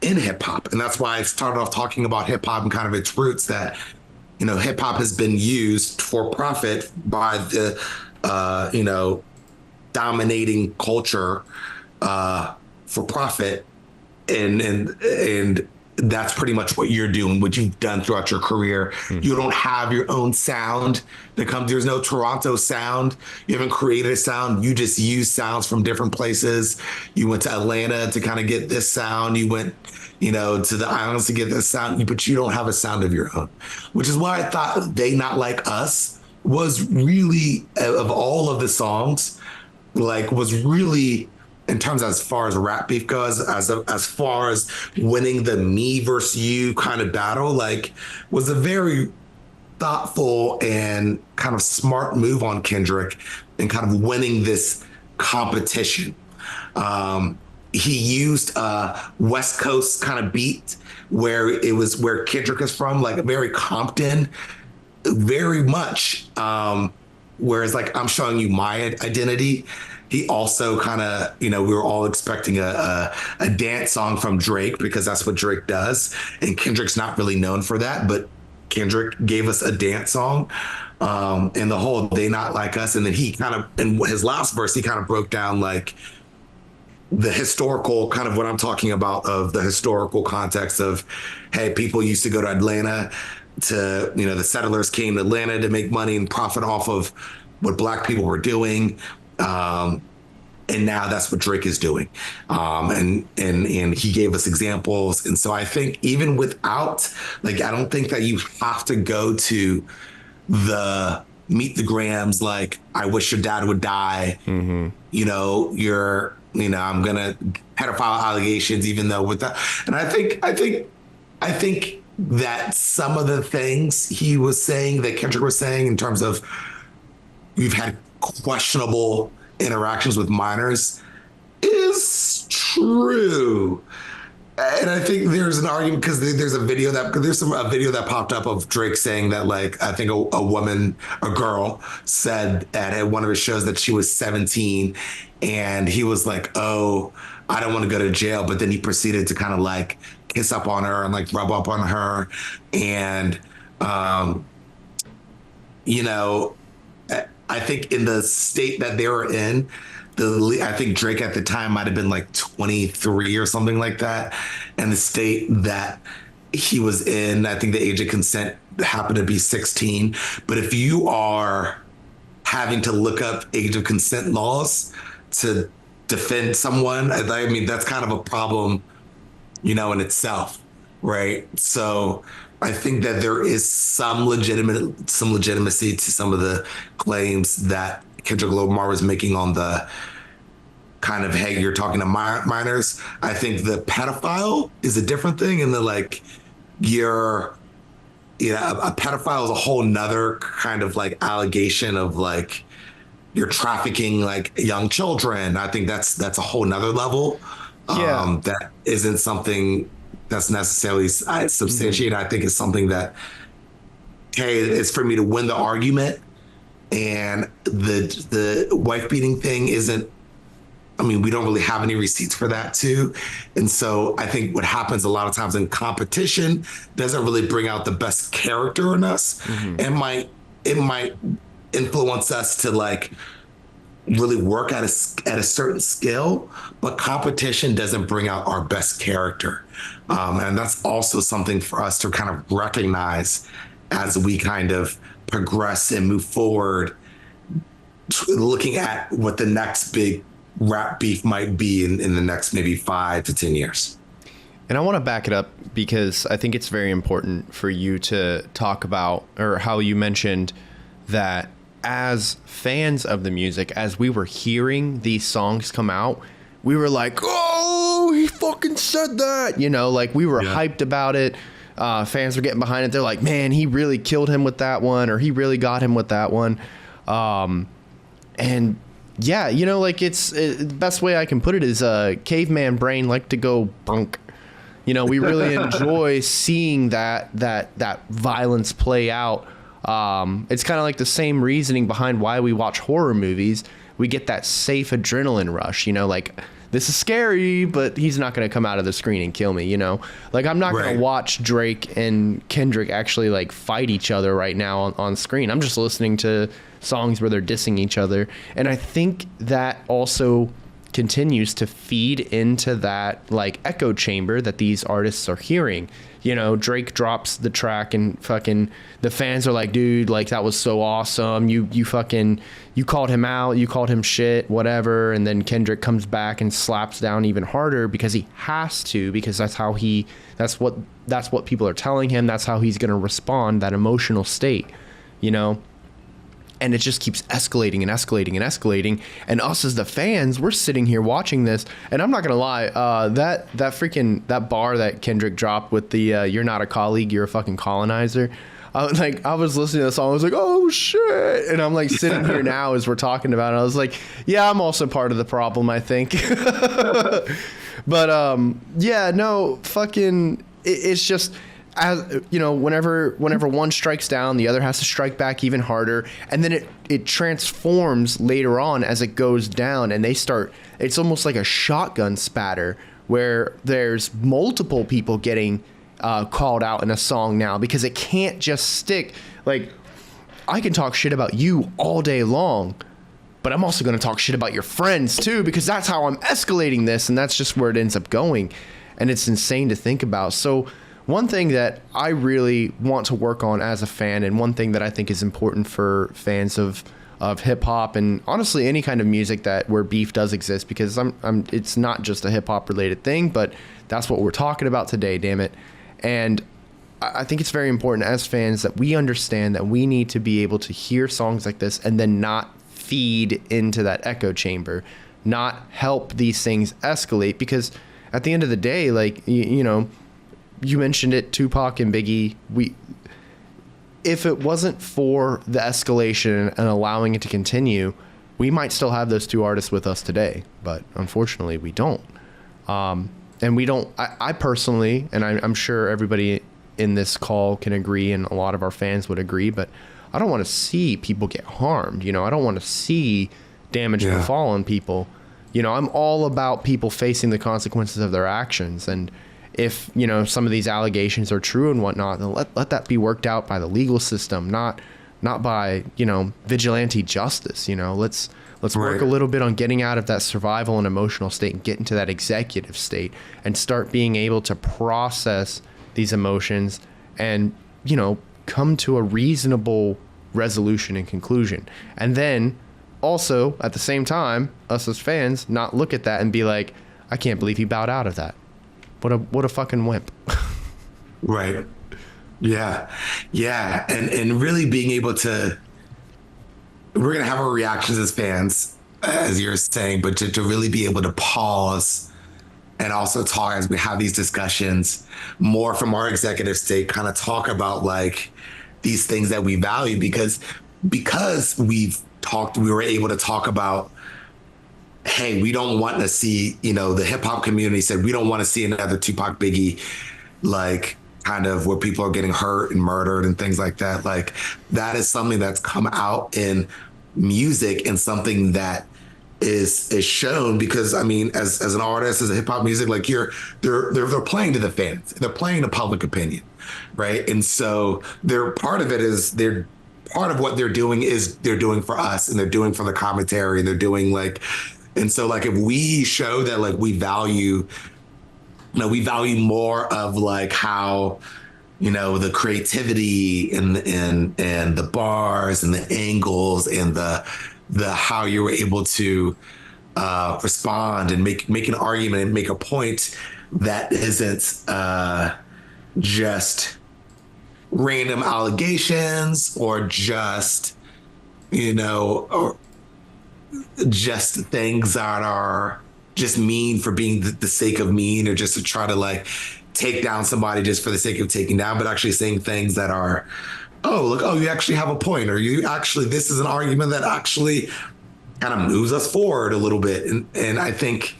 in hip hop. And that's why I started off talking about hip hop and kind of its roots, that, hip hop has been used for profit by the, dominating culture, for profit. And that's pretty much what you're doing, what you've done throughout your career. You don't have your own sound there's no Toronto sound. You haven't created a sound. You just use sounds from different places. You went to Atlanta to kind of get this sound. You went, to the islands to get this sound, but you don't have a sound of your own, which is why I thought They Not Like Us was really, of all of the songs, was really, in terms as far as rap beef goes, as far as winning the me versus you kind of battle, was a very thoughtful and kind of smart move on Kendrick and kind of winning this competition. He used a West Coast kind of beat where it was where Kendrick is from, like a very Compton, very much. Whereas I'm showing you my identity. He also kind of, we were all expecting a dance song from Drake, because that's what Drake does. And Kendrick's not really known for that, but Kendrick gave us a dance song, and the whole They Not Like Us. And then he kind of, in his last verse, he kind of broke down the historical kind of what I'm talking about of the historical context of, hey, people used to go to Atlanta to, the settlers came to Atlanta to make money and profit off of what black people were doing. And now that's what Drake is doing. And he gave us examples. And so I think even without, I don't think that you have to go to the Meet the Grams, I wish your dad would die. Mm-hmm. I'm gonna pedophile allegations, even though with that. And I think that some of the things he was saying, that Kendrick was saying, in terms of we've had questionable interactions with minors, is true. And I think there's an argument because there's a video that popped up of Drake saying that, I think a girl said at one of his shows that she was 17, and he was like, "Oh, I don't want to go to jail," but then he proceeded to kind of kiss up on her and rub up on her, and I think in the state that they were in, I think Drake at the time might have been 23 or something like that. And the state that he was in, I think the age of consent happened to be 16. But if you are having to look up age of consent laws to defend someone, I mean, that's kind of a problem, in itself, right? So I think that there is some legitimacy to some of the claims that Kendrick Lamar was making on the kind of, hey, you're talking to minors. I think the pedophile is a different thing, and a pedophile is a whole nother kind of allegation of you're trafficking young children. I think that's a whole nother level. That isn't something that's necessarily substantiated. I think it's something that, hey, it's for me to win the argument. And the wife beating thing isn't, we don't really have any receipts for that too. And so I think what happens a lot of times in competition doesn't really bring out the best character in us. Mm-hmm. It might influence us to really work at a certain skill, but competition doesn't bring out our best character. And that's also something for us to kind of recognize as we kind of progress and move forward, looking at what the next big rap beef might be in the next maybe 5 to 10 years. And I want to back it up because I think it's very important for you to talk about, or how you mentioned that as fans of the music, as we were hearing these songs come out, we were like, "Oh, he fucking said that," we were hyped about it. Fans were getting behind it. They're like, "Man, he really killed him with that one," or "He really got him with that one." And yeah, it's the best way I can put it is caveman brain like to go bunk. We really enjoy seeing that violence play out. It's kind of like the same reasoning behind why we watch horror movies. We get that safe adrenaline rush, this is scary, but he's not going to come out of the screen and kill me, I'm not going to watch Drake and Kendrick actually fight each other right now on screen. I'm just listening to songs where they're dissing each other. And I think that also continues to feed into that echo chamber that these artists are hearing. Drake drops the track and fucking the fans are like, "Dude, that was so awesome. You called him out, you called him shit, whatever." And then Kendrick comes back and slaps down even harder because he has to, because that's what people are telling him. That's how he's going to respond, that emotional state, And it just keeps escalating and escalating and escalating. And us as the fans, we're sitting here watching this. And I'm not going to lie, that bar that Kendrick dropped with the "You're not a colleague, you're a fucking colonizer." I was listening to the song. I was like, "Oh shit!" And I'm sitting here now as we're talking about it. I was like, "Yeah, I'm also part of the problem, I think." But yeah, no, fucking, it's just, as whenever one strikes down, the other has to strike back even harder, and then it transforms later on as it goes down, and it's almost like a shotgun spatter where there's multiple people getting called out in a song now, because it can't just stick. I can talk shit about you all day long, but I'm also going to talk shit about your friends too, because that's how I'm escalating this. And that's just where it ends up going. And it's insane to think about. So one thing that I really want to work on as a fan, and one thing that I think is important for fans of hip hop and honestly any kind of music that where beef does exist, because it's not just a hip hop related thing, but that's what we're talking about today, damn it. And I think it's very important as fans that we understand that we need to be able to hear songs like this and then not feed into that echo chamber, not help these things escalate, because at the end of the day, like, you know, you mentioned it, Tupac and Biggie, if it wasn't for the escalation and allowing it to continue, we might still have those two artists with us today, but unfortunately we don't. And we don't, I personally, and I'm sure everybody in this call can agree, and a lot of our fans would agree, but I don't want to see people get harmed. You know, I don't want to see damage befall on people. You know, I'm all about people facing the consequences of their actions. And if, you know, some of these allegations are true and whatnot, then let that be worked out by the legal system, not by, you know, vigilante justice. You know, let's work a little bit on getting out of that survival and emotional state and get into that executive state and start being able to process these emotions and, you know, come to a reasonable resolution and conclusion. And then also at the same time, us as fans not look at that and be like, I can't believe he bowed out of that. What a fucking wimp. Right. Yeah. Yeah. And really being able to, we're going to have our reactions as fans, as you're saying, but to really be able to pause and also talk as we have these discussions more from our executive state, kind of talk about like these things that we value, because we were able to talk about, hey, we don't want to see, you know, the hip hop community said, we don't want to see another Tupac Biggie, like kind of where people are getting hurt and murdered and things like that. Like that is something that's come out in music and something that is shown, because I mean, as an artist, as a hip hop music, like they're playing to the fans, they're playing to public opinion, right? And so part of what they're doing is they're doing for us, and they're doing for the commentary, and they're doing like, and so like if we show that like we value more of like how, you know, the creativity and the bars and the angles and the how you were able to respond and make an argument and make a point that isn't just random allegations or just, you know, or just things that are just mean for being the sake of mean, or just to try to like take down somebody just for the sake of taking down, but actually saying things that are, oh, look, oh, you actually have a point, or you actually, this is an argument that actually kind of moves us forward a little bit. And I think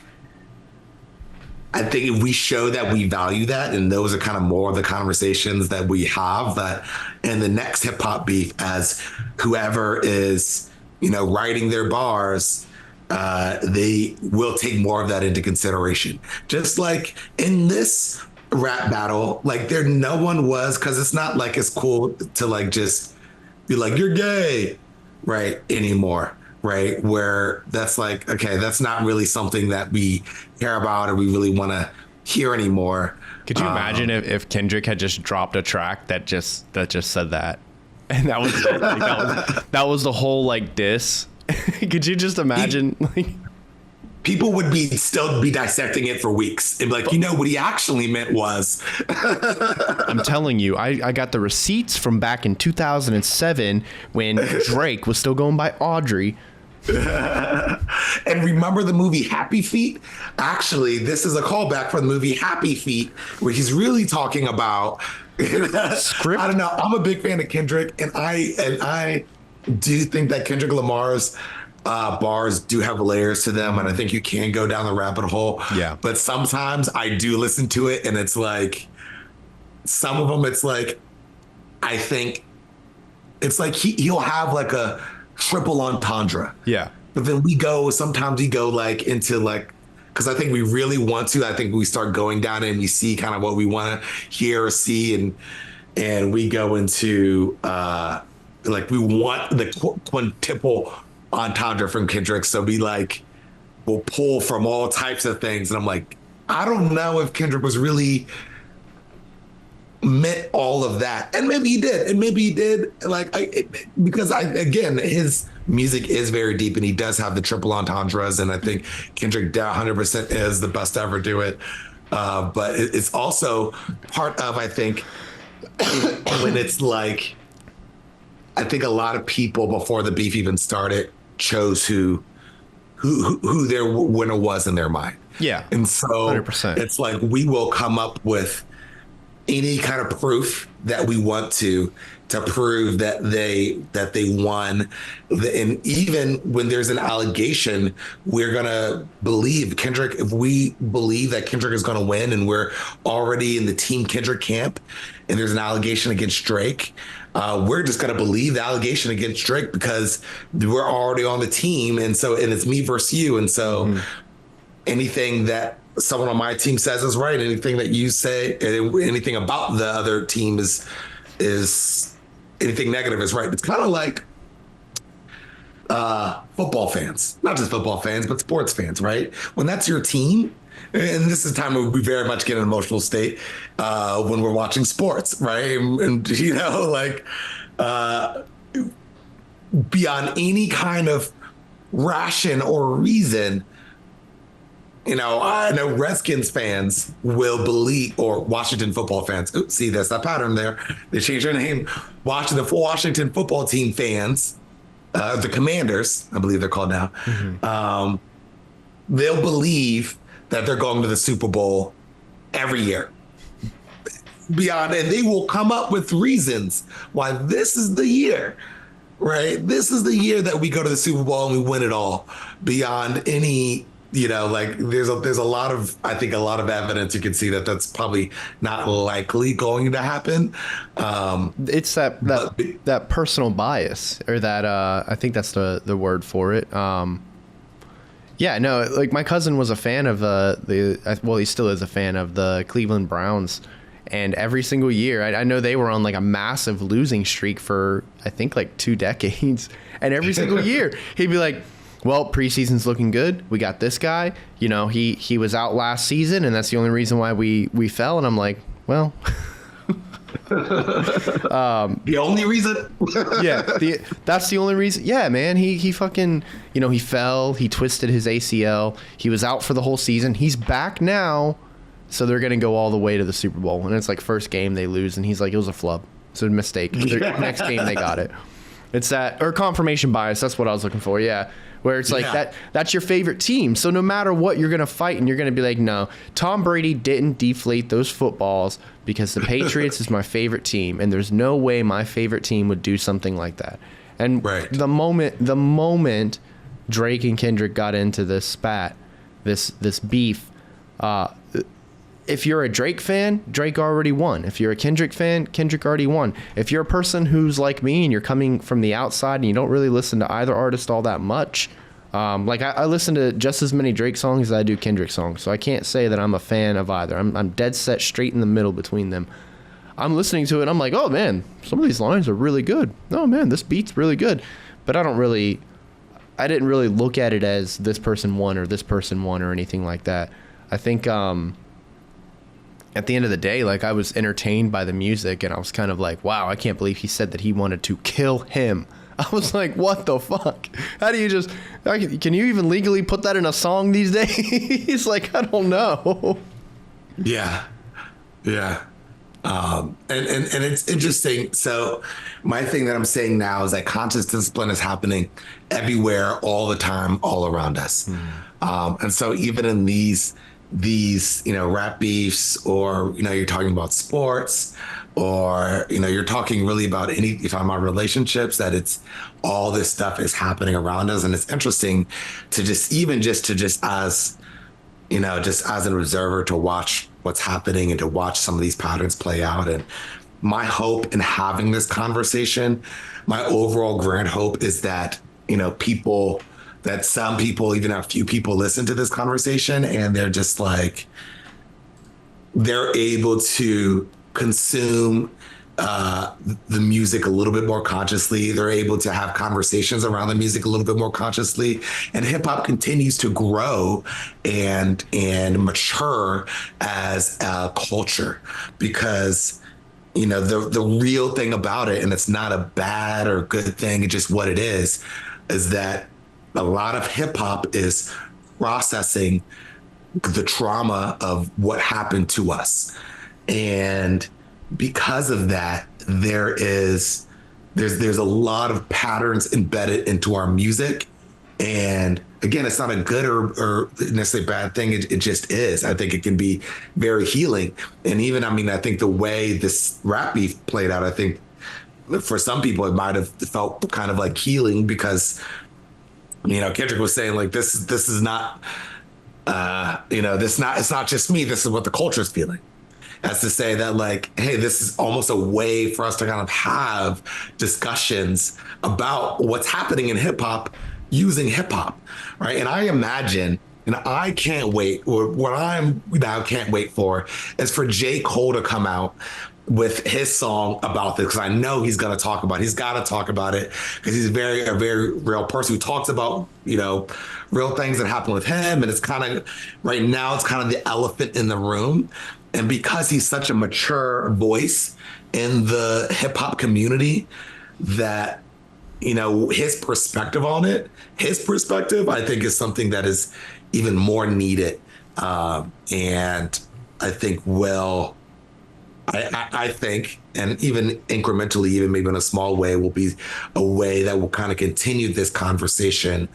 if we show that we value that, and those are kind of more of the conversations that we have, that in the next hip hop beef, as whoever is, you know, writing their bars, they will take more of that into consideration. Just like in this rap battle, like no one was, because it's not like it's cool to like just be like, you're gay, right, anymore, right? Where that's like, okay, that's not really something that we care about or we really want to hear anymore. Could you imagine if Kendrick had just dropped a track that just said that, and that was like, that was the whole like diss? Could you just imagine? Like, people would still be dissecting it for weeks and be like, you know, what he actually meant was. I'm telling you, I got the receipts from back in 2007 when Drake was still going by Audrey. And remember the movie Happy Feet? Actually, this is a callback from the movie Happy Feet, where he's really talking about script. I don't know. I'm a big fan of Kendrick, and I do think that Kendrick Lamar's bars do have layers to them, and I think you can go down the rabbit hole. Yeah. But sometimes I do listen to it, and it's like, some of them, it's like, I think it's like he'll have like a triple entendre. Yeah. But then sometimes we go like into like, because I think we really want to. I think we start going down and we see kind of what we want to hear or see, and we go into like we want the quintuple entendre from Kendrick. So we like will pull from all types of things. And I'm like, I don't know if Kendrick was really meant all of that. And maybe he did. And maybe he did. Because again, his music is very deep and he does have the triple entendres. And I think Kendrick 100% is the best to ever do it. But it's also part of, I think, when it's like, I think a lot of people before the beef even started chose who their winner was in their mind. Yeah. And so 100%. It's like we will come up with any kind of proof that we want to prove that they won. And even when there's an allegation, we're gonna believe Kendrick. If we believe that Kendrick is gonna win and we're already in the team Kendrick camp and there's an allegation against Drake, we're just gonna believe the allegation against Drake because we're already on the team. And it's me versus you. And so anything that someone on my team says is right. Anything that you say, anything about the other team is anything negative is right. It's kind of like football fans, not just football fans, but sports fans, right? When that's your team, and this is a time where we very much get an emotional state when we're watching sports, right? And beyond any kind of ration or reason, I know Redskins fans will believe, or Washington football fans. Oops, see, that's that pattern there. They changed their name. Washington football team fans, the Commanders, I believe they're called now. They'll believe that they're going to the Super Bowl every year. And they will come up with reasons why this is the year, right? This is the year that we go to the Super Bowl and we win it all. Beyond any. There's a lot of evidence you can see that that's probably not likely going to happen. It's that personal bias, or that I think that's the word for it. Yeah, no, like my cousin was a fan of he still is a fan of the Cleveland Browns, and every single year, I know they were on like a massive losing streak for I think like 2 decades, and every single year he'd be like, well, preseason's looking good. We got this guy. He was out last season, and that's the only reason why we fell. And I'm like, well, the only reason. Yeah, that's the only reason. Yeah, man. He fucking he fell. He twisted his ACL. He was out for the whole season. He's back now, so they're gonna go all the way to the Super Bowl. And it's like first game they lose, and he's like, it was a flub. It's a mistake. Next game they got it. It's that, or confirmation bias. That's what I was looking for. Yeah. Where it's like that's your favorite team. So no matter what, you're going to fight and you're going to be like, no, Tom Brady didn't deflate those footballs because the Patriots is my favorite team. And there's no way my favorite team would do something like that. And the moment Drake and Kendrick got into this spat, this beef, if you're a Drake fan, Drake already won. If you're a Kendrick fan, Kendrick already won. If you're a person who's like me and you're coming from the outside and you don't really listen to either artist all that much, I listen to just as many Drake songs as I do Kendrick songs, so I can't say that I'm a fan of either. I'm dead set straight in the middle between them. I'm listening to it and I'm like, oh man, some of these lines are really good. Oh man, this beat's really good. But I didn't really look at it as this person won or this person won or anything like that. I think at the end of the day, like, I was entertained by the music and I was kind of like, wow, I can't believe he said that he wanted to kill him. I was like, what the fuck? How do you can you even legally put that in a song these days? Like, I don't know. Yeah. And it's interesting. So my thing that I'm saying now is that conscious discipline is happening everywhere, all the time, all around us. And so even in these rap beefs, or you're talking about sports, or you're talking really about you're talking about relationships, that it's all this stuff is happening around us. And it's interesting to just as an observer, to watch what's happening and to watch some of these patterns play out. And my hope in having this conversation, my overall grand hope, is that that some people, even a few people, listen to this conversation and they're just like, they're able to consume the music a little bit more consciously. They're able to have conversations around the music a little bit more consciously, and hip hop continues to grow and mature as a culture, because the real thing about it, and it's not a bad or good thing, it's just what it is that a lot of hip hop is processing the trauma of what happened to us. And because of that, there's a lot of patterns embedded into our music. And again, it's not a good or necessarily bad thing. It just is. I think it can be very healing. And even, I think the way this rap beef played out, I think for some people it might have felt kind of like healing, because Kendrick was saying like this is not it's not just me. This is what the culture is feeling. As to say that, like, hey, this is almost a way for us to kind of have discussions about what's happening in hip hop using hip hop, right? And I imagine, and I can't wait, or what I'm now can't wait for, is for J. Cole to come out with his song about this, because I know he's got to talk about it, because he's a very real person who talks about real things that happen with him. And it's kind of right now, it's kind of the elephant in the room. And because he's such a mature voice in the hip hop community, that his perspective on it, I think is something that is even more needed. And I think I think, and even incrementally, even maybe in a small way, will be a way that will kind of continue this conversation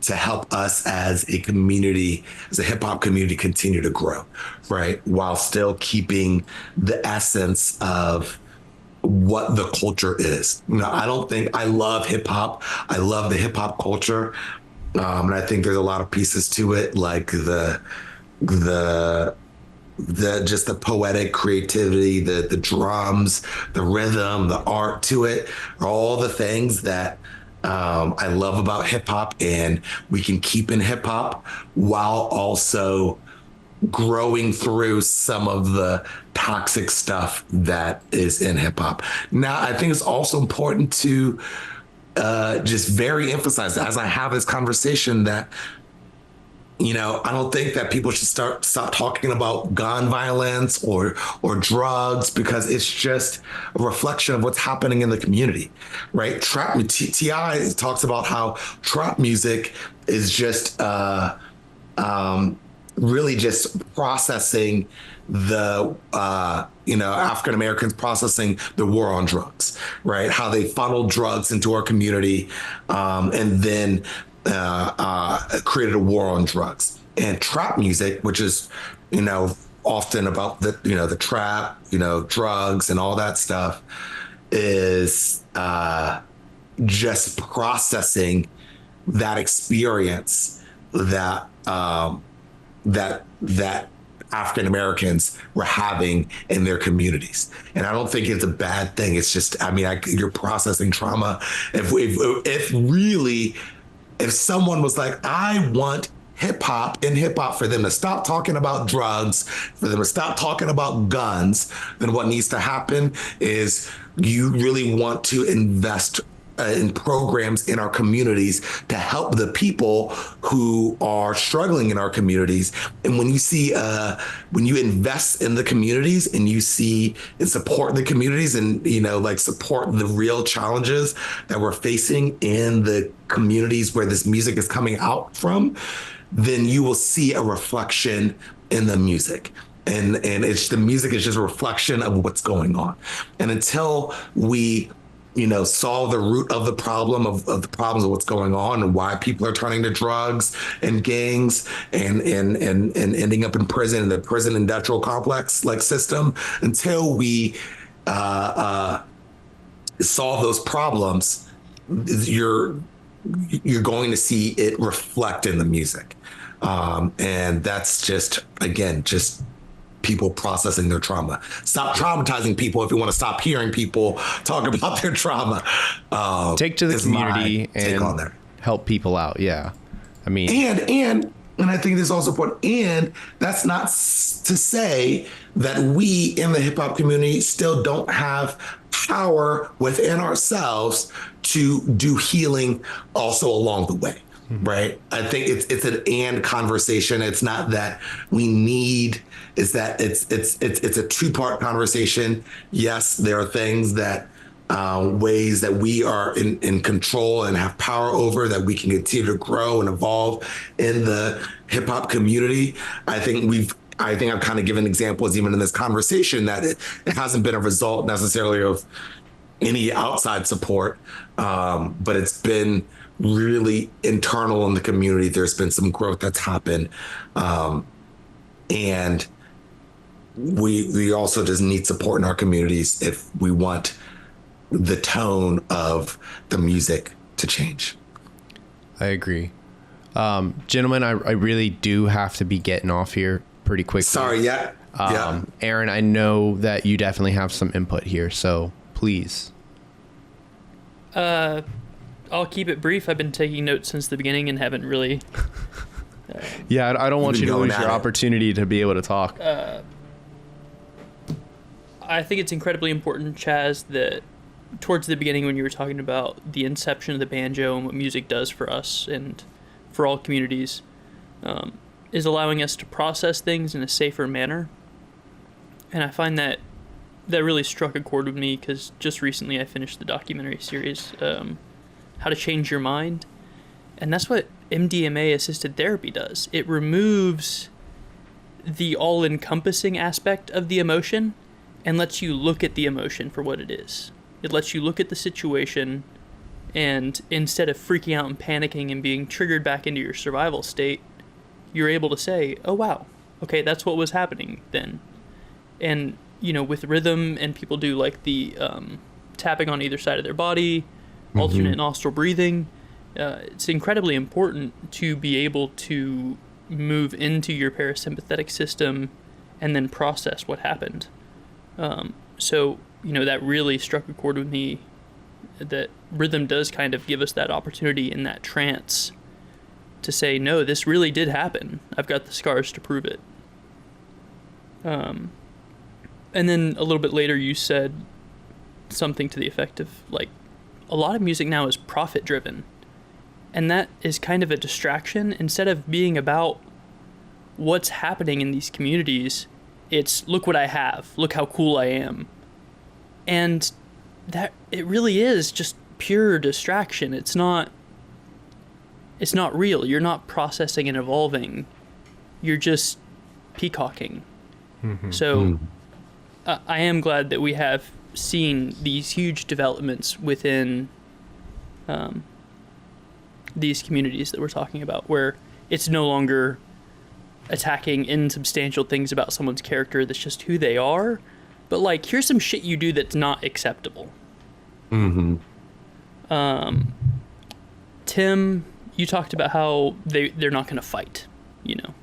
to help us as a community, as a hip hop community, continue to grow, right? While still keeping the essence of what the culture is. I love hip hop. I love the hip hop culture. And I think there's a lot of pieces to it, like the just the poetic creativity, the drums, the rhythm, the art to it, are all the things that I love about hip hop, and we can keep in hip hop while also growing through some of the toxic stuff that is in hip hop. Now, I think it's also important to just very emphasize, as I have this conversation, that I don't think that people should stop talking about gun violence or drugs, because it's just a reflection of what's happening in the community, right? T.I. talks about how trap music is just really just processing the African Americans processing the war on drugs, right? How they funneled drugs into our community, and then created a war on drugs. And trap music, which is often about the trap, drugs and all that stuff, is just processing that experience that that African Americans were having in their communities. And I don't think it's a bad thing. It's just, you're processing trauma. If someone was like, I want hip hop for them to stop talking about drugs, for them to stop talking about guns, then what needs to happen is you really want to invest in programs in our communities to help the people who are struggling in our communities. And when you see, when you invest in the communities and you see and support the communities and, support the real challenges that we're facing in the communities where this music is coming out from, then you will see a reflection in the music. And it's the music is just a reflection of what's going on. And until we solve the root of the problem of the problems of what's going on and why people are turning to drugs and gangs and ending up in prison, in the prison industrial complex like system, until we solve those problems, you're going to see it reflect in the music. And that's just people processing their trauma. Stop traumatizing people if you want to stop hearing people talk about their trauma. Take to the community and help people out. Yeah. And I think this is also important. And that's not to say that we in the hip hop community still don't have power within ourselves to do healing also along the way. Right. I think it's an and conversation. It's not that we need, is that it's a two-part conversation. Yes, there are things that ways that we are in control and have power over, that we can continue to grow and evolve in the hip hop community. I think I've kind of given examples even in this conversation that it hasn't been a result necessarily of any outside support, but it's been really internal in the community. There's been some growth that's happened. And we also just need support in our communities if we want the tone of the music to change. I agree. Gentlemen, I really do have to be getting off here pretty quickly. Sorry, yeah. Aaron, I know that you definitely have some input here, so please. I'll keep it brief. I've been taking notes since the beginning and haven't really. Yeah, I don't want you to lose your opportunity to be able to talk. I think it's incredibly important, Chazz, that towards the beginning when you were talking about the inception of the banjo and what music does for us and for all communities, is allowing us to process things in a safer manner. And I find that really struck a chord with me because just recently I finished the documentary series, How to Change Your Mind. And that's what MDMA-assisted therapy does. It removes the all-encompassing aspect of the emotion and lets you look at the emotion for what it is. It lets you look at the situation, and instead of freaking out and panicking and being triggered back into your survival state, you're able to say, oh wow, okay, that's what was happening then. And, with rhythm, and people do like the tapping on either side of their body, alternate nostril breathing, it's incredibly important to be able to move into your parasympathetic system and then process what happened. So that really struck a chord with me, that rhythm does kind of give us that opportunity in that trance to say, no, this really did happen. I've got the scars to prove it. And then a little bit later you said something to the effect of, like, a lot of music now is profit driven. And that is kind of a distraction. Instead of being about what's happening in these communities, it's look what I have, look how cool I am. And that it really is just pure distraction. It's not real. You're not processing and evolving. You're just peacocking. So I am glad that we have seen these huge developments within these communities that we're talking about, where it's no longer attacking insubstantial things about someone's character that's just who they are, but like, here's some shit you do that's not acceptable. Tim, you talked about how they're not going to fight.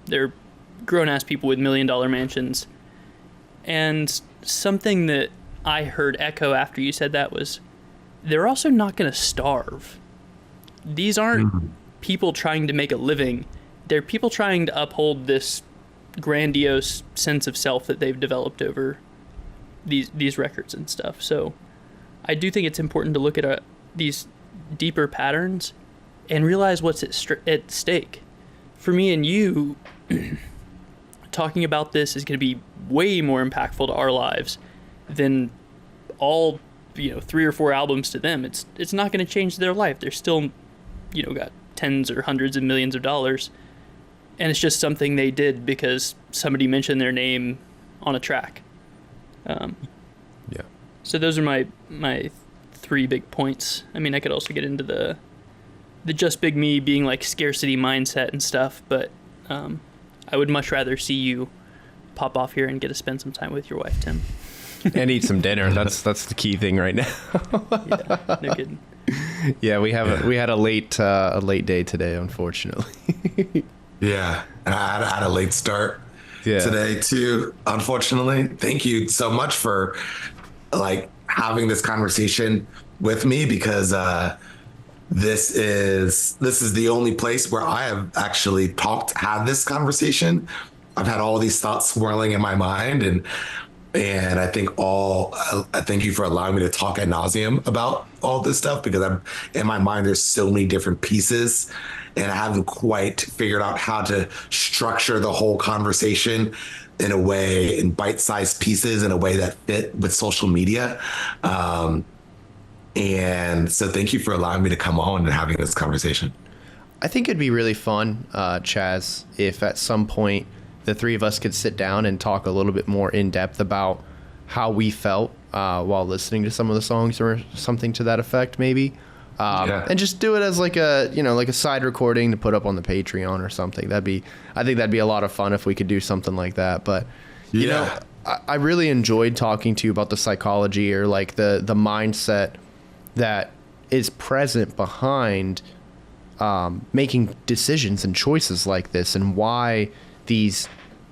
They're grown-ass people with $1 million mansions. And something that I heard echo after you said that was, they're also not going to starve. These aren't people trying to make a living. They're people trying to uphold this grandiose sense of self that they've developed over these records and stuff. So I do think it's important to look at these deeper patterns and realize what's at stake. For me and you, talking about this is going to be way more impactful to our lives than all 3 or 4 albums to them. It's not going to change their life. They're still got tens or hundreds of millions of dollars, and it's just something they did because somebody mentioned their name on a track. So those are my 3 big points. I mean, I could also get into the just big me being like scarcity mindset and stuff, but I would much rather see you pop off here and get to spend some time with your wife, Tim. And eat some dinner. That's the key thing right now. Yeah, no kidding. Yeah, we had a late day today, unfortunately. Yeah, I had a late start today too, unfortunately. Thank you so much for having this conversation with me, because this is the only place where I have actually had this conversation. I've had all these thoughts swirling in my mind, and And I thank you for allowing me to talk ad nauseum about all this stuff, because in my mind, there's so many different pieces and I haven't quite figured out how to structure the whole conversation in bite-sized pieces in a way that fit with social media. And so thank you for allowing me to come on and having this conversation. I think it'd be really fun, Chazz, if at some point the three of us could sit down and talk a little bit more in depth about how we felt while listening to some of the songs, or something to that effect, maybe. And just do it as like a side recording to put up on the Patreon or something. I think that'd be a lot of fun if we could do something like that. But you know, I really enjoyed talking to you about the psychology, or like the mindset that is present behind making decisions and choices like this, and why these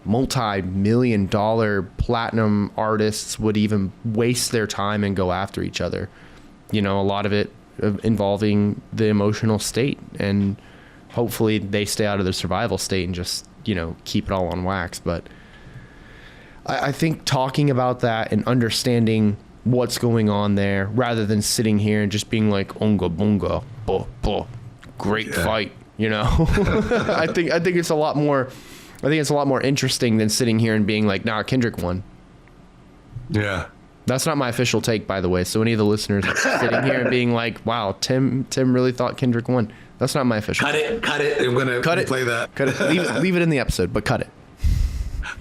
multi-million-dollar platinum artists would even waste their time and go after each other. You know, a lot of it involving the emotional state, and hopefully they stay out of the survival state and just, you know, keep it all on wax. But I think talking about that and understanding what's going on there, rather than sitting here and just being like, "Onga bunga, bo bo, great fight," you know. I think it's a lot more interesting than sitting here and being like, "Nah, Kendrick won." Yeah. That's not my official take, by the way. So any of the listeners sitting here and being like, "Wow, Tim really thought Kendrick won." That's not my official. Cut it. I'm gonna play that. Cut it. Leave it in the episode, but cut it.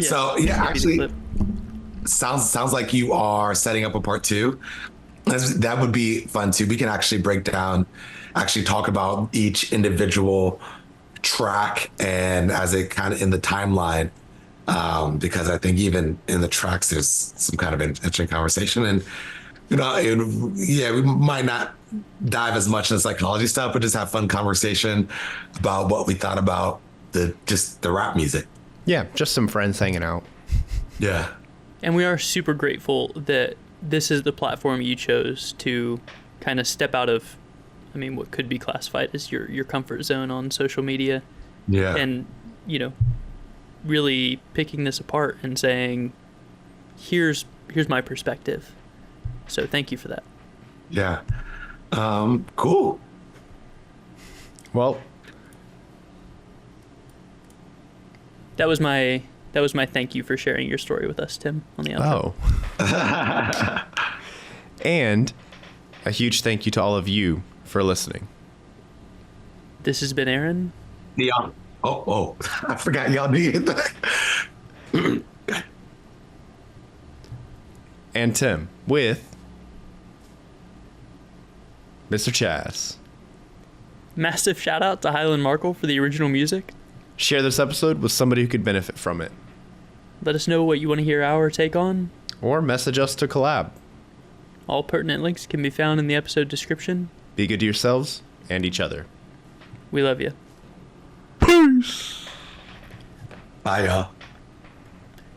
Yeah, So yeah, actually, sounds like you are setting up a part 2. That would be fun too. We can actually talk about each individual track and as it kind of in the timeline. Because I think even in the tracks, there's some kind of interesting conversation, and you know, we might not dive as much into psychology stuff, but just have fun conversation about what we thought about the rap music. Yeah, just some friends hanging out. Yeah, and we are super grateful that this is the platform you chose to kind of step out of, I mean, what could be classified as your comfort zone on social media. Yeah, and you know, really picking this apart and saying, here's my perspective. So thank you for that. Yeah. Cool. Well, that was my thank you for sharing your story with us, Tim, on the outro. Oh. And a huge thank you to all of you for listening. This has been Aaron. Yeah. Oh, I forgot y'all needed that. And Tim with Mr. Chazz. Massive shout out to Highland Markle for the original music. Share this episode with somebody who could benefit from it. Let us know what you want to hear our take on. Or message us to collab. All pertinent links can be found in the episode description. Be good to yourselves and each other. We love you. Peace. Bye, y'all.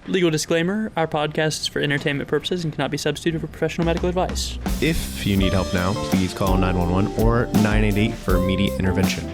Legal disclaimer, our podcast is for entertainment purposes and cannot be substituted for professional medical advice. If you need help now, please call 911 or 988 for immediate intervention.